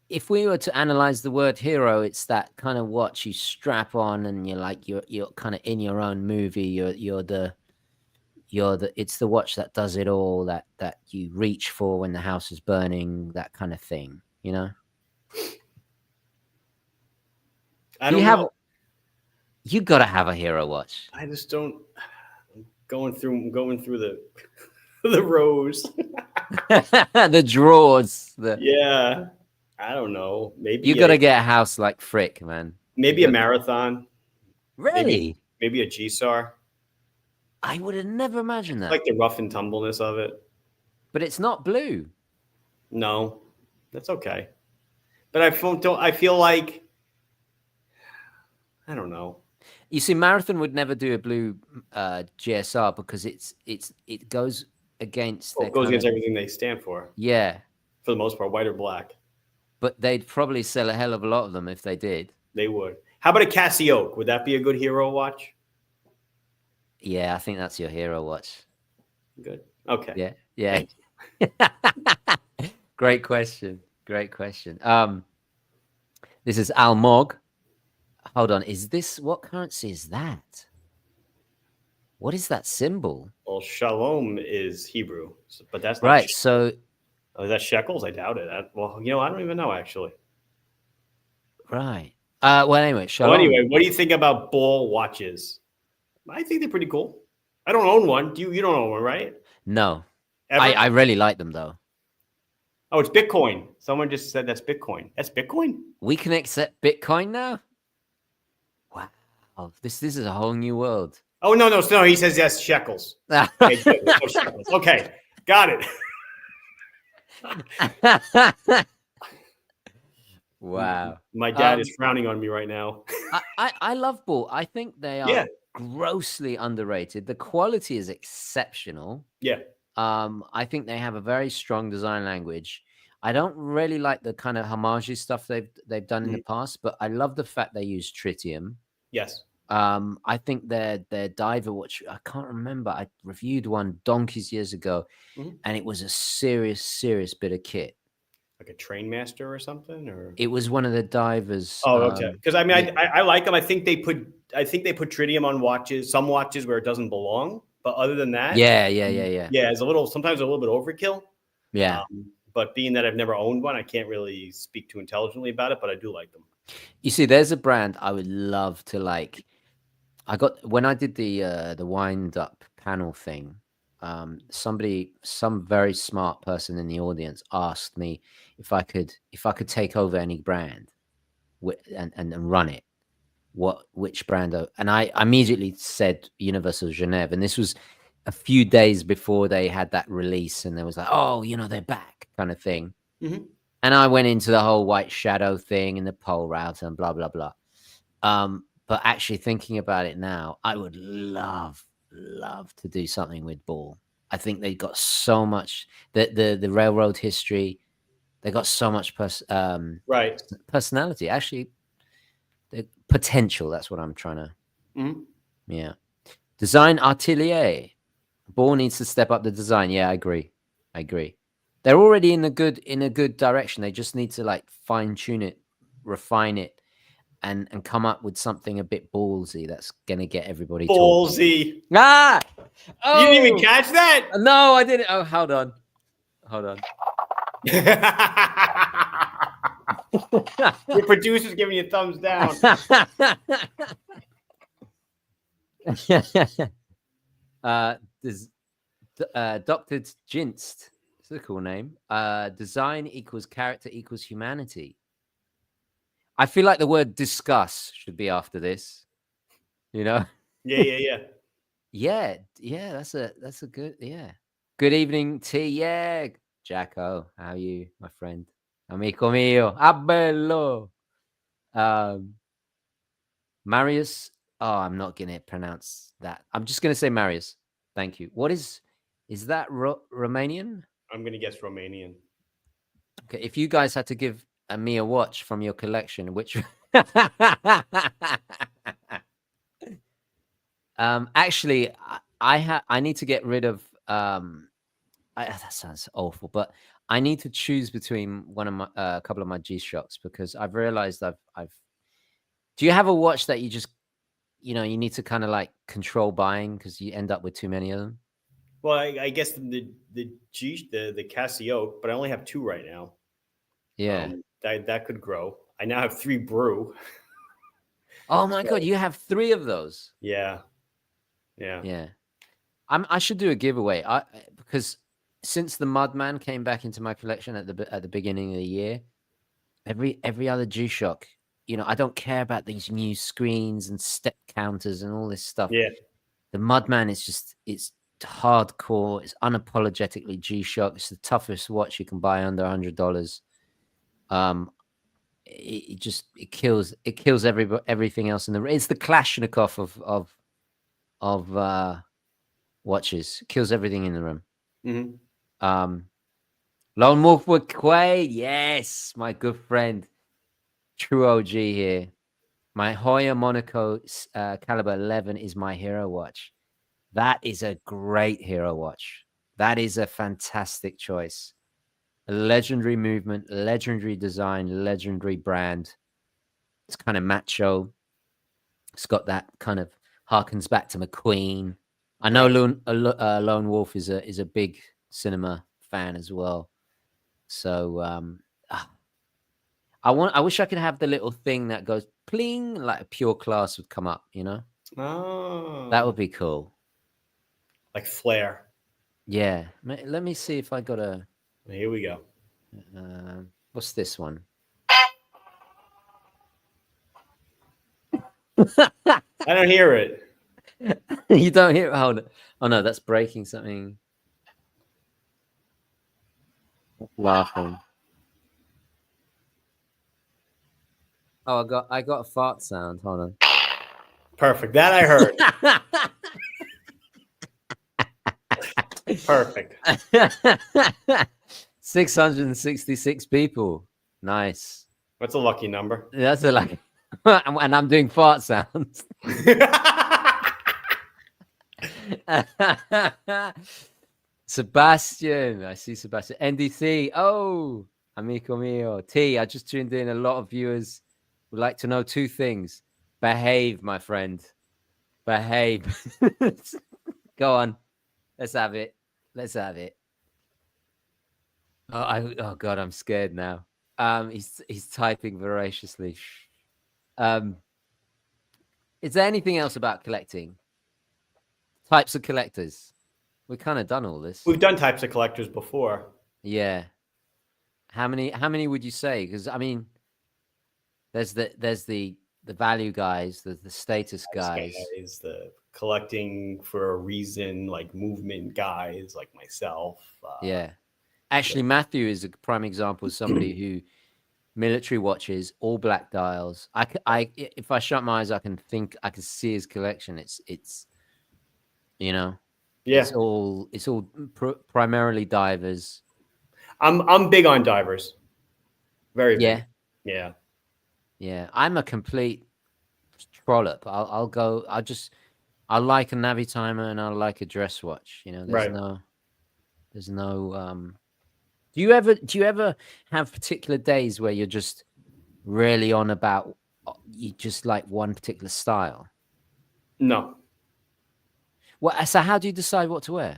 if we were to analyze the word hero, it's that kind of watch you strap on and you're kind of in your own movie. It's the watch that does it all, that you reach for when the house is burning, that kind of thing, I don't know. You gotta have a hero watch. I just don't. I'm going through the the rows, the drawers. Yeah, I don't know. Maybe you gotta get a house like Frick, man. Maybe a marathon. Really? Maybe a G-Star. I would have never imagined that. Like the rough and tumbleness of it. but it's not blue. No, that's okay. But I feel like I don't know. You see, Marathon would never do a blue GSR because it goes against Well, their it goes kind against of, everything they stand for yeah. the most part, white or black. But they'd probably sell a hell of a lot of them if they did. They would. How about a Casio? Would that be a good hero watch? Yeah, I think that's your hero watch. Good. Okay. Yeah, yeah. Thanks. Great question. Great question. This is Almog. Hold on. What currency is that? What is that symbol? Well, shalom is Hebrew, but that's not Right. So, is that shekels? I doubt it. Well, I don't even know actually. right. Well, anyway, shalom. Well, anyway, what do you think about ball watches? I think they're pretty cool. I don't own one. You don't own one, right? No. Ever? I really like them though. Oh, it's Bitcoin. Someone just said that's Bitcoin. That's Bitcoin? We can accept Bitcoin now? Wow. This is a whole new world. Oh, no. He says yes, shekels. Okay, good. No shekels. Okay, got it. Wow. My dad is frowning on me right now. I love ball. I think they are Yeah. grossly underrated. The quality is exceptional. Yeah. I think they have a very strong design language. I don't really like the kind of homage stuff they've done in the past, but I love the fact they use tritium. Yes. I think their diver watch, I can't remember. I reviewed one donkeys years ago, and it was a serious bit of kit. Like a train master or something, or it was one of the divers. Oh, okay. Because I mean, I like them. I think they put tritium on watches, some watches where it doesn't belong. But other than that, yeah, it's sometimes a little bit overkill. Yeah. But being that I've never owned one, I can't really speak too intelligently about it. But I do like them. You see, there's a brand I would love to like. When I did the wind up panel thing, some very smart person in the audience asked me if I could take over any brand and run it, which brand, and I immediately said Universal Genève, and this was a few days before they had that release, and there was like, oh, they're back kind of thing. And I went into the whole White Shadow thing and the pole router and blah blah blah. But actually thinking about it now, I would love to do something with Ball. I think they got so much the railroad history. They got so much personality. Actually, the potential. That's what I'm trying to. Yeah. Design atelier. Ball needs to step up the design. Yeah, I agree. They're already in a good direction. They just need to like fine tune it, refine it, and come up with something a bit ballsy that's gonna get everybody ballsy. Talking. Ah! Oh! You didn't even catch that? No, I didn't. Oh, hold on. Your producer's giving you a thumbs down. Dr. Jinst. It's a cool name. Design equals character equals humanity. I feel like the word discuss should be after this. Yeah. Yeah. That's a good. Yeah. Good evening, T. Yeah, Jacko. How are you, my friend? Amico mio, abello. Marius. Oh, I'm not gonna pronounce that. I'm just gonna say Marius. Thank you. What is that Romanian? I'm gonna guess Romanian. Okay, if you guys had to give me a watch from your collection, which actually I need to get rid of that sounds awful, but I need to choose between a couple of my G-Shocks because I've realized I've do you have a watch that you just you need to kind of like control buying because you end up with too many of them? Well, I guess the Casio, but I only have 2 right now. Yeah. That could grow. I now have 3 Brew. Oh my God, you have 3 of those. Yeah. I should do a giveaway. Because since the Mudman came back into my collection at the beginning of the year, every other G-Shock, I don't care about these new screens and step counters and all this stuff. Yeah. The Mudman is just hardcore. It's unapologetically G-Shock. It's the toughest watch you can buy under $100. It kills everything else in the. It's the Kalashnikov of watches. It kills everything in the room. Mm-hmm. Lone Wolfwood Quaid, yes, my good friend, true OG here. My Hoya Monaco Caliber 11 is my hero watch. That is a great hero watch. That is a fantastic choice. A legendary movement, legendary design, legendary brand. It's kind of macho. It's got that kind of harkens back to McQueen. I know Lone Wolf is a big cinema fan as well. So I wish I could have the little thing that goes pling, like a Pure Class would come up, you know? Oh, That would be cool. Like flare. Yeah. Let me see if I got a. Here we go. What's this one? I don't hear it. You don't hear it? Hold on. Oh no, that's breaking something. Laughing. Oh, I got a fart sound. Hold on. Perfect. That I heard. Perfect. 666 people. Nice. That's a lucky number. That's a lucky. And I'm doing fart sounds. Sebastian, I see Sebastian. NDC, oh, amigo mio. T, I just tuned in. A lot of viewers would like to know two things. Behave, my friend. Behave. Go on. Let's have it. Let's have it. Oh God, I'm scared now. He's typing voraciously. Is there anything else about collecting? Types of collectors. We've kind of done all this. We've done types of collectors before. Yeah. How many would you say? Because I mean, there's the value guys, the status guys, the collecting for a reason, like movement guys, like myself. Yeah. Actually, Matthew is a prime example of somebody who military watches, all black dials. If I shut my eyes, I can see his collection. It's you know, yeah, it's all primarily divers. I'm big on divers. Very big. Yeah. I'm a complete trollop. I like a Navitimer and I like a dress watch. You know, there's no. Do you ever have particular days where you're just really on about you just like one particular style? No. Well, so how do you decide what to wear?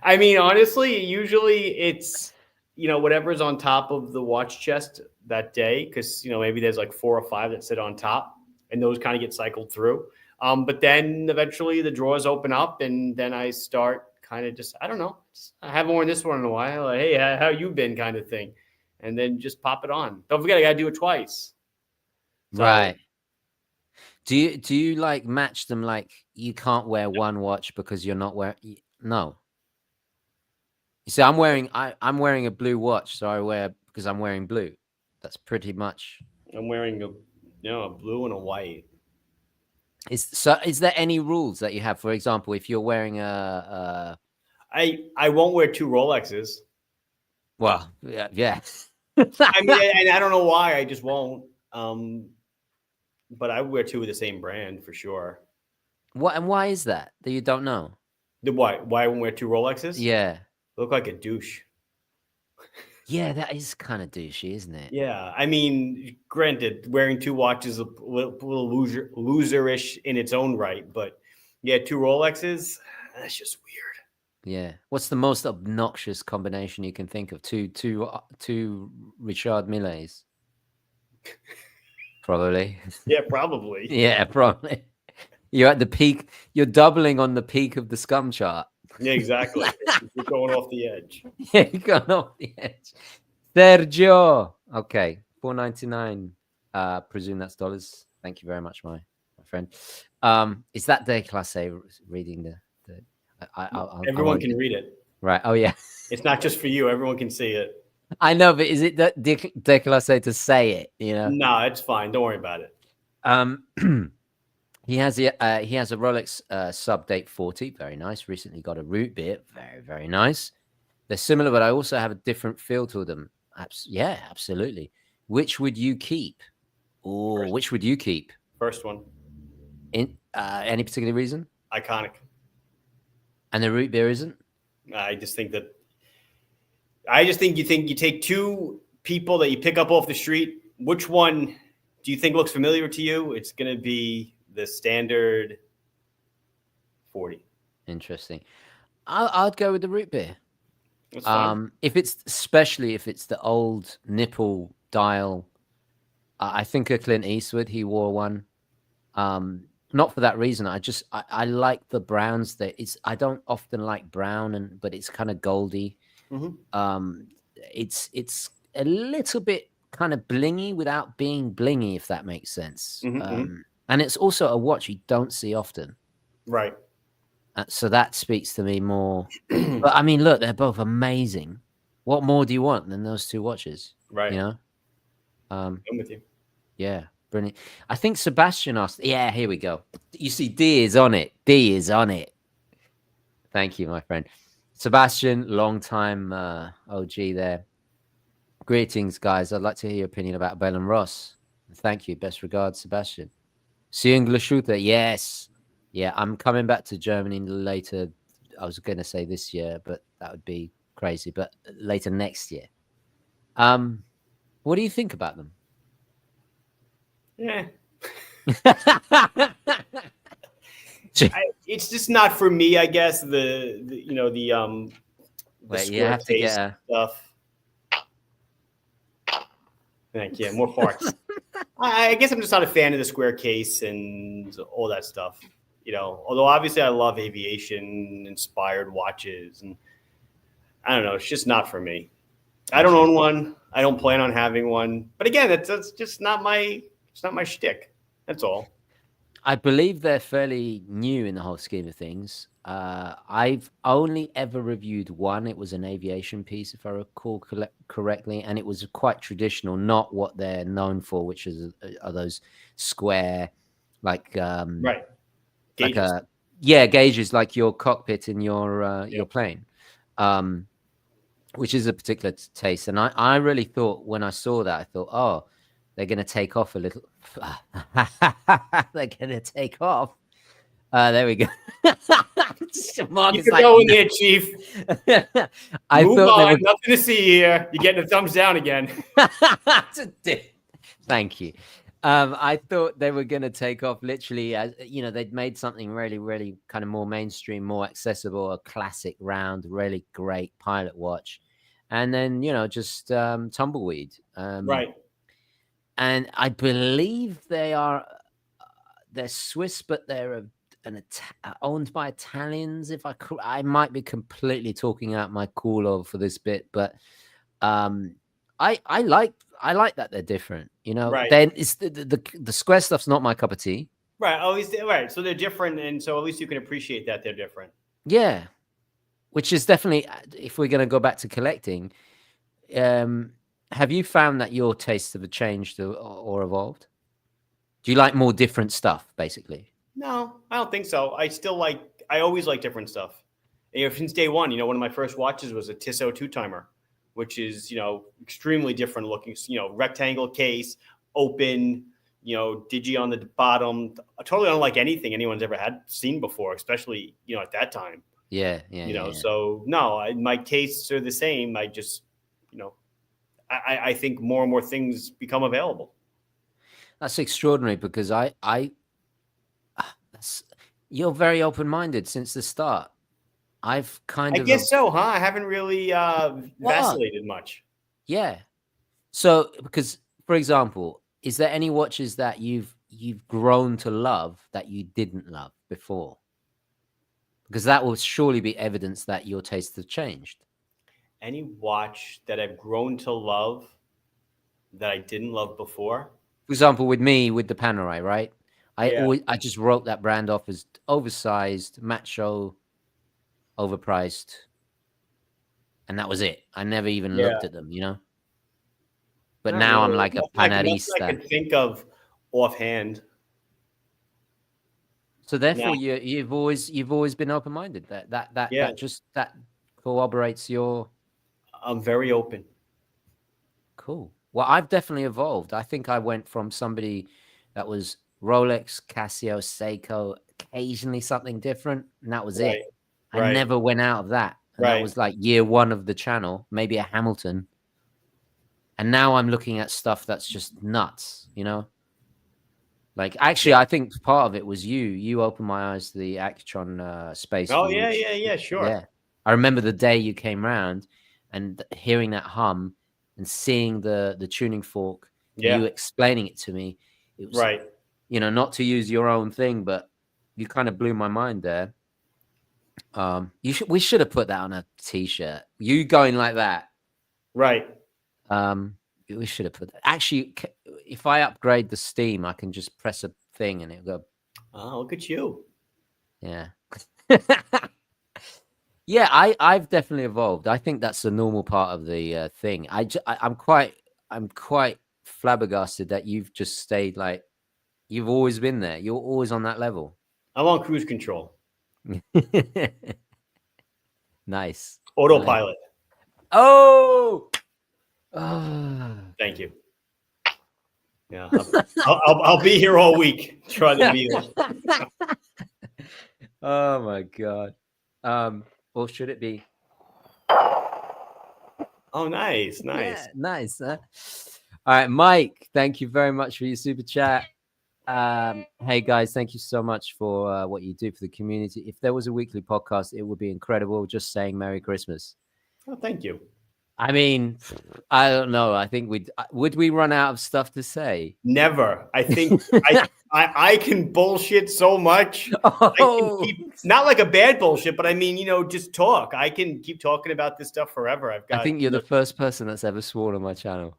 I mean, honestly, usually it's, whatever's on top of the watch chest that day, because, maybe there's like 4 or 5 that sit on top and those kind of get cycled through. But then eventually the drawers open up and then I start kind of just, I don't know, I haven't worn this one in a while. Like, hey, how you been kind of thing. And then just pop it on. Don't forget, I got to do it twice. So, right. Do you like match them? Like you can't wear one watch because you're not wearing. No. You see, I'm wearing a blue watch, so I wear because I'm wearing blue. That's pretty much. I'm wearing a blue and a white. Is there any rules that you have? For example, if you're wearing I won't wear 2 Rolexes. Well, yeah. I mean, and I don't know why. I just won't. But I wear 2 of the same brand for sure. What and why is that you don't know? Why I won't wear 2 Rolexes? Yeah, look like a douche. Yeah, that is kind of douchey, isn't it? Yeah, I mean, granted, wearing 2 watches is a little loserish in its own right, but yeah, 2 Rolexes, that's just weird. Yeah, what's the most obnoxious combination you can think of? Two Richard Millets. Probably. Yeah, probably. Yeah, probably. You're at the peak. You're doubling on the peak of the scum chart. Yeah, exactly. You're going off the edge. Yeah, you're going off the edge. Sergio. Okay, $4.99. Presume that's dollars. Thank you very much, my friend. Is that déclassé reading the Everyone can read it. Right. Oh yeah. It's not just for you. Everyone can see it. I know, but is it that déclassé to say it? You know. No, it's fine. Don't worry about it. He has a Rolex Sub Date 40, very nice. Recently got a root beer, very very nice. They're similar, but I also have a different feel to them. Yeah, absolutely. Which would you keep? Or which would you keep? First one. In any particular reason? Iconic. And the root beer isn't? I just think you take two people that you pick up off the street. Which one do you think looks familiar to you? It's going to be the standard 40. Interesting. I'd go with the root beer. That's fine. Especially if it's the old nipple dial. I think of Clint Eastwood. He wore one. Not for that reason. I like the browns. I don't often like brown, but it's kind of goldy. Mm-hmm. It's a little bit kind of blingy without being blingy, if that makes sense. Mm-hmm. And it's also a watch you don't see often. Right. So that speaks to me more. But I mean, look, they're both amazing. What more do you want than those two watches? Right. You know? I'm with you. Yeah. Brilliant. I think Sebastian asked. Yeah, here we go. You see, D is on it. D is on it. Thank you, my friend. Sebastian, long time OG there. Greetings, guys. I'd like to hear your opinion about Bell and Ross. Thank you. Best regards, Sebastian. Seeing Shooter. Yes. Yeah, I'm coming back to Germany later. I was going to say this year, but that would be crazy. But later next year. What do you think about them? Yeah. It's just not for me, I guess. The Wait, you have to get stuff. Thank you. More parts. I guess I'm just not a fan of the square case and all that stuff. Although obviously I love aviation inspired watches, and I don't know, it's just not for me. I don't own one. I don't plan on having one. But again, that's just not my shtick. That's all. I believe they're fairly new in the whole scheme of things. I've only ever reviewed one. It was an aviation piece, if I recall correctly, and it was quite traditional, not what they're known for, which are those square, like right. Gauges. Gauges like your cockpit in your plane, which is a particular taste. And I really thought when I saw that, I thought, oh, they're going to take off a little. They're going to take off. There we go. You can go in there, Chief. I Move thought on. Nothing to see here. You're getting a thumbs down again. Thank you. I thought they were going to take off literally as they'd made something really, really kind of more mainstream, more accessible, a classic round, really great pilot watch, and then just tumbleweed. Right. And I believe they're Swiss, but they're owned by Italians. If I might be completely talking out my culo for this bit, but I like that they're different. Right. Then it's the square stuff's not my cup of tea. Right. At least right. So they're different, and so at least you can appreciate that they're different. Yeah, which is definitely, if we're going to go back to collecting. Have you found that your tastes have changed or evolved? Do you like more different stuff, basically? No, I don't think so. I always like different stuff. Since day one, one of my first watches was a Tissot two-timer, which is, extremely different looking, rectangle case, open, digi on the bottom, totally unlike anything anyone's ever seen before, especially, at that time. Yeah. So no, my tastes are the same. I just, I think more and more things become available. That's extraordinary because you're very open-minded since the start. I guess so, huh? I haven't really vacillated much. Yeah. So, because, for example, is there any watches that you've grown to love that you didn't love before? Because that will surely be evidence that your tastes have changed. Any watch that I've grown to love that I didn't love before? For example, with me, with the Panerai, right? I just wrote that brand off as oversized, macho, overpriced, and that was it. I never even looked at them, you know. But Not now I'm really. like a Nothing I panarista. could think of offhand. So therefore, No. you've always been open minded. That corroborates your. I'm very open. Cool. Well, I've definitely evolved. I think I went from somebody that was Rolex, Casio, Seiko, occasionally something different, and that was it. I Right. never went out of that. And that was like year one of the channel, maybe a Hamilton. And now I'm looking at stuff that's just nuts, you know? Like, actually, I think part of it was you. You opened my eyes to the Actron Space Oh, View. yeah, sure. Yeah. I remember the day you came round and hearing that hum and seeing the tuning fork, you explaining it to me. It was, you know, not to use your own thing, but you kind of blew my mind there. We should have put that on a t-shirt. You going like that. Right. We should have put that. Actually, if I upgrade the Steam, I can just press a thing and it'll go. Oh, look at you. Yeah. Yeah, I've definitely evolved. I think that's a normal part of the thing. I'm quite flabbergasted that you've just stayed like you've always been there. You're always on that level. I'm on cruise control. Nice. Autopilot. Nice. Oh. Thank you. Yeah, I'll be here all week. Try the meal. Oh my god. Or should it be? Oh, nice. Yeah, nice. Huh? All right, Mike. Thank you very much for your super chat. Hey guys, thank you so much for what you do for the community. If there was a weekly podcast, it would be incredible. Just saying Merry Christmas. Oh, thank you. I mean, I don't know. I think would we run out of stuff to say? Never. I think I can bullshit so much. Oh. I can not like a bad bullshit, but I mean, you know, just talk. I can keep talking about this stuff forever. I think you're the first person that's ever sworn on my channel.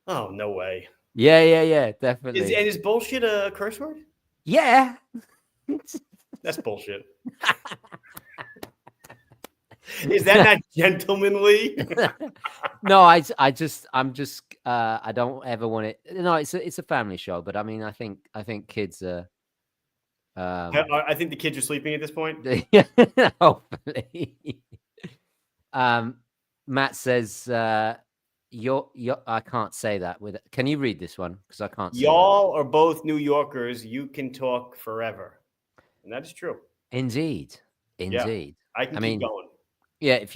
Oh, no way. Yeah, definitely. Is bullshit a curse word? Yeah. That's bullshit. Is that not gentlemanly? No, I don't ever want it. No, it's a family show, but I mean, I think kids are. I think the kids are sleeping at this point. Hopefully. Matt says, I can't say that. Can you read this one? Because I can't. Y'all are both New Yorkers. You can talk forever, and that is true. Indeed. Yeah, I can keep going. Yeah, if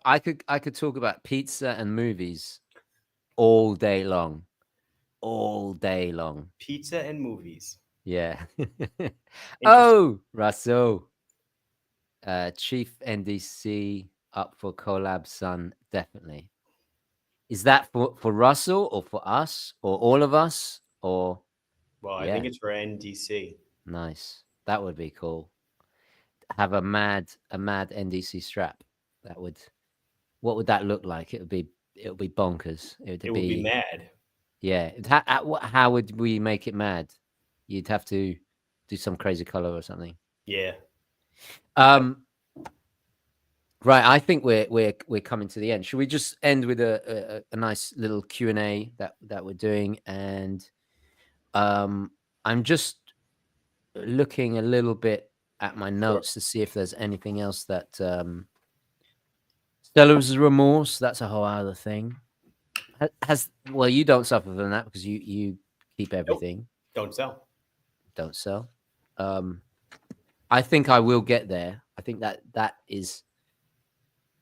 I could talk about pizza and movies all day long. Pizza and movies. Yeah. Oh, Russell. Chief NDC up for collab, son. Definitely. Is that for Russell or for us or all of us or? Well, I think it's for NDC. Nice. That would be cool. Have a mad NDC strap. What would that look like? It would be bonkers. It would be mad. Yeah. How would we make it mad? You'd have to do some crazy color or something. Yeah. Right. I think we're coming to the end. Should we just end with a nice little Q&A that we're doing? And I'm just looking a little bit at my notes to see if there's anything else that seller's remorse. That's a whole other thing. Well, you don't suffer from that because you keep everything. Nope. Don't sell. I think I will get there. I think that is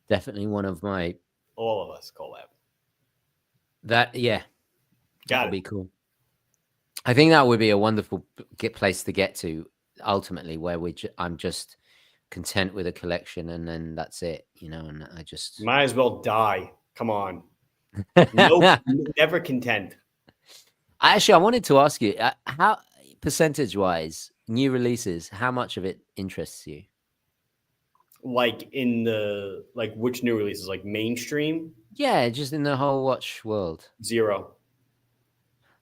definitely one of my. All of us collab. That would be cool. I think that would be a wonderful place to get to ultimately, where I'm just content with a collection, and then that's it, you know. And I just might as well die. Come on. Nope, never content. Actually, I wanted to ask you how percentage-wise new releases, how much of it interests you? Like which new releases? Like mainstream? Yeah, just in the whole watch world. 0.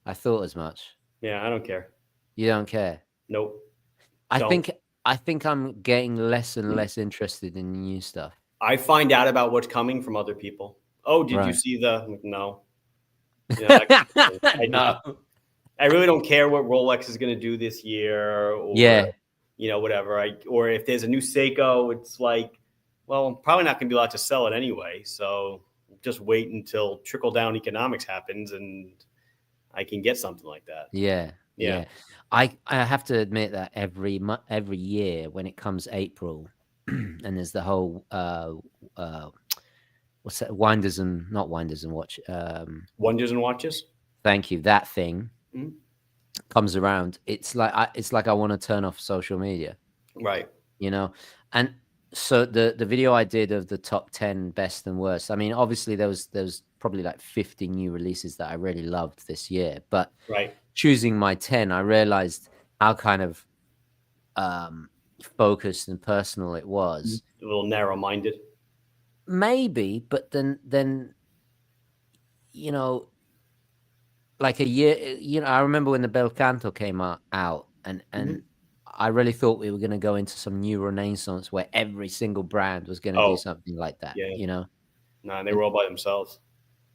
I thought as much. Yeah, I don't care. You don't care. Nope. I Don't. think I'm getting less and less interested in new stuff. I find out about what's coming from other people. Oh, did you Right. see the? No. You know, No. I really don't care what Rolex is going to do this year, or Yeah. whatever. Or if there's a new Seiko, it's like, well, I'm probably not going to be allowed to sell it anyway. So just wait until trickle down economics happens, and I can get something like that. Yeah. Yeah. I have to admit that every year when it comes April, and there's the whole what's that? Wonders and watch. Wonders and watches. Thank you. That thing Mhm. comes around. It's like I want to turn off social media. Right. And so the video I did of the top 10 best and worst, I mean, obviously there was probably like 50 new releases that I really loved this year, but Right. choosing my 10, I realized how kind of focused and personal it was. A little narrow-minded. Maybe, but then like a year, I remember when the Bel Canto came out, and I really thought we were going to go into some new renaissance where every single brand was going to do something like that. Yeah. No, they were all by themselves.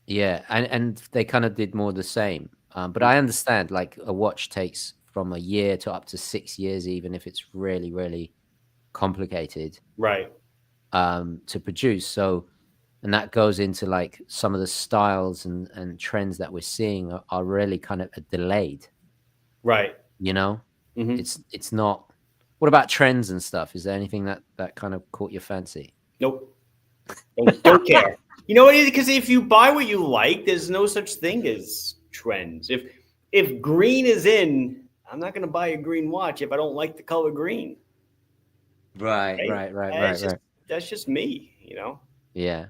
Yeah, and they kind of did more the same. But I understand, like, a watch takes from a year to up to 6 years, even if it's really, really complicated, Right. To produce. So, and that goes into like some of the styles and trends that we're seeing are really kind of delayed. Right. It's not. What about trends and stuff? Is there anything that kind of caught your fancy? Nope. Don't care. You know what? Because if you buy what you like, there's no such thing as trends. If green is in, I'm not going to buy a green watch if I don't like the color green. Right. That's just me, Yeah,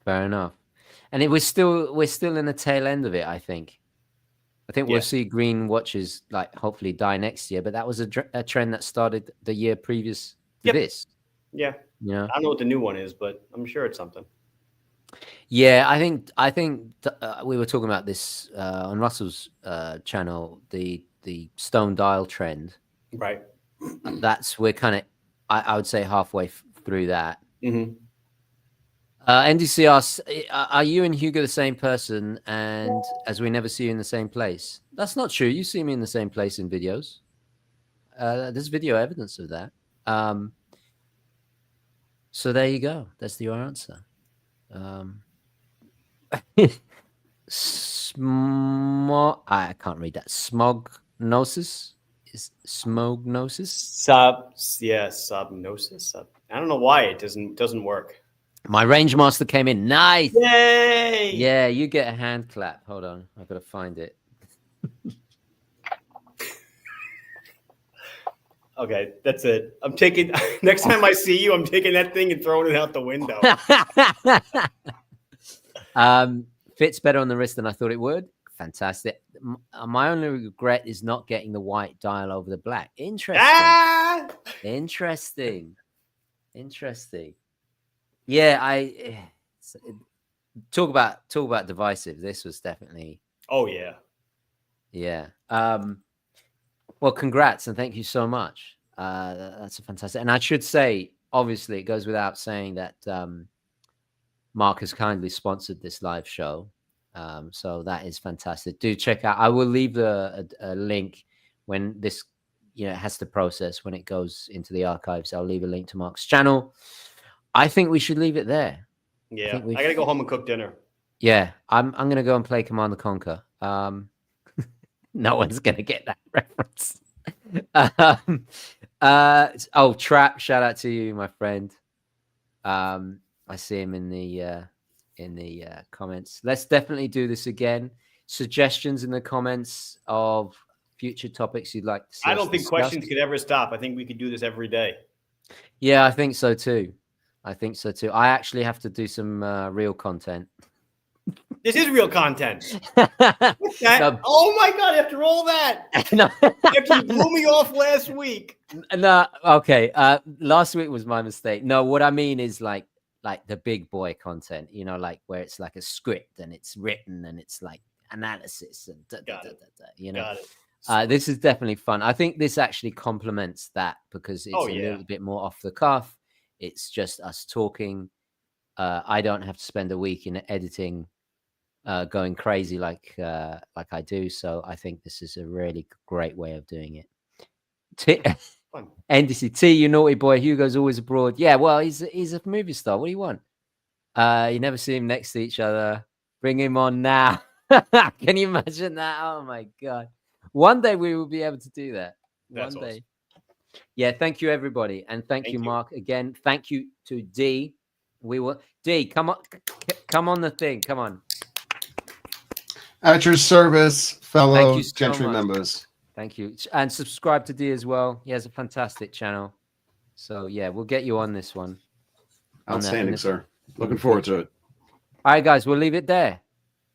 fair enough. And we're still in the tail end of it, I think. We'll see green watches like hopefully die next year, but that was a trend that started the year previous to this. Yeah. I don't know what the new one is, but I'm sure it's something. Yeah, I think we were talking about this on Russell's channel, the stone dial trend. Right. We're kind of, I would say, halfway through that. Mm-hmm. NDC asks, are you and Hugo the same person? And as we never see you in the same place. That's not true. You see me in the same place in videos. There's video evidence of that. So there you go. That's your answer. I can't read that. Smognosis? Is smognosis? Subgnosis. I don't know why it doesn't work. My range master came in. Nice. Yay! Yeah, you get a hand clap. Hold on. I've got to find it. Okay, that's it. I'm taking next time I see you, I'm taking that thing and throwing it out the window. Fits better on the wrist than I thought it would. Fantastic. My only regret is not getting the white dial over the black. Interesting. Interesting. Yeah, talk about divisive. This was definitely. Oh yeah. Yeah. Well, congrats and thank you so much. That's a fantastic. And I should say, obviously, it goes without saying that Marc has kindly sponsored this live show. So that is fantastic. Do check out. I will leave a link when this, has to process when it goes into the archives. I'll leave a link to Marc's channel. I think we should leave it there. Yeah, I gotta go home and cook dinner. Yeah, I'm gonna go and play Command & Conquer. No one's gonna get that reference. Trap, shout out to you, my friend. I see him in the comments. Let's definitely do this again. Suggestions in the comments of future topics you'd like to see. I don't think questions could ever stop. I think we could do this every day. Yeah, I think so too. I actually have to do some real content. This is real content. No. Oh my God, after all that. No. After you blew me off last week. No, okay. Last week was my mistake. No, what I mean is like the big boy content, like where it's like a script and it's written and it's like analysis and Got it. This is definitely fun. I think this actually complements that because it's a little bit more off the cuff. It's just us talking. I don't have to spend a week in editing, going crazy like I do. So I think this is a really great way of doing it. NDCT, you naughty boy. Hugo's always abroad. Yeah, well, he's a movie star. What do you want? You never see him next to each other. Bring him on now. Can you imagine that? Oh my God. One day we will be able to do that. That's One day. awesome. Yeah, thank you, everybody. And thank you, Mark. Again, thank you to D. D, come on the thing. Come on. At your service, fellow Thank you so Gentry much. members. Thank you. And subscribe to D as well. He has a fantastic channel. So yeah, we'll get you on this one. Outstanding, sir. Looking forward to it. All right, guys, we'll leave it there.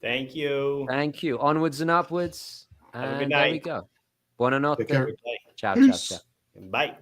Thank you. Thank you. Onwards and upwards. Have a good And night. there we go. Buonanotte. Take care. Ciao, Peace. ciao, ciao. Bye.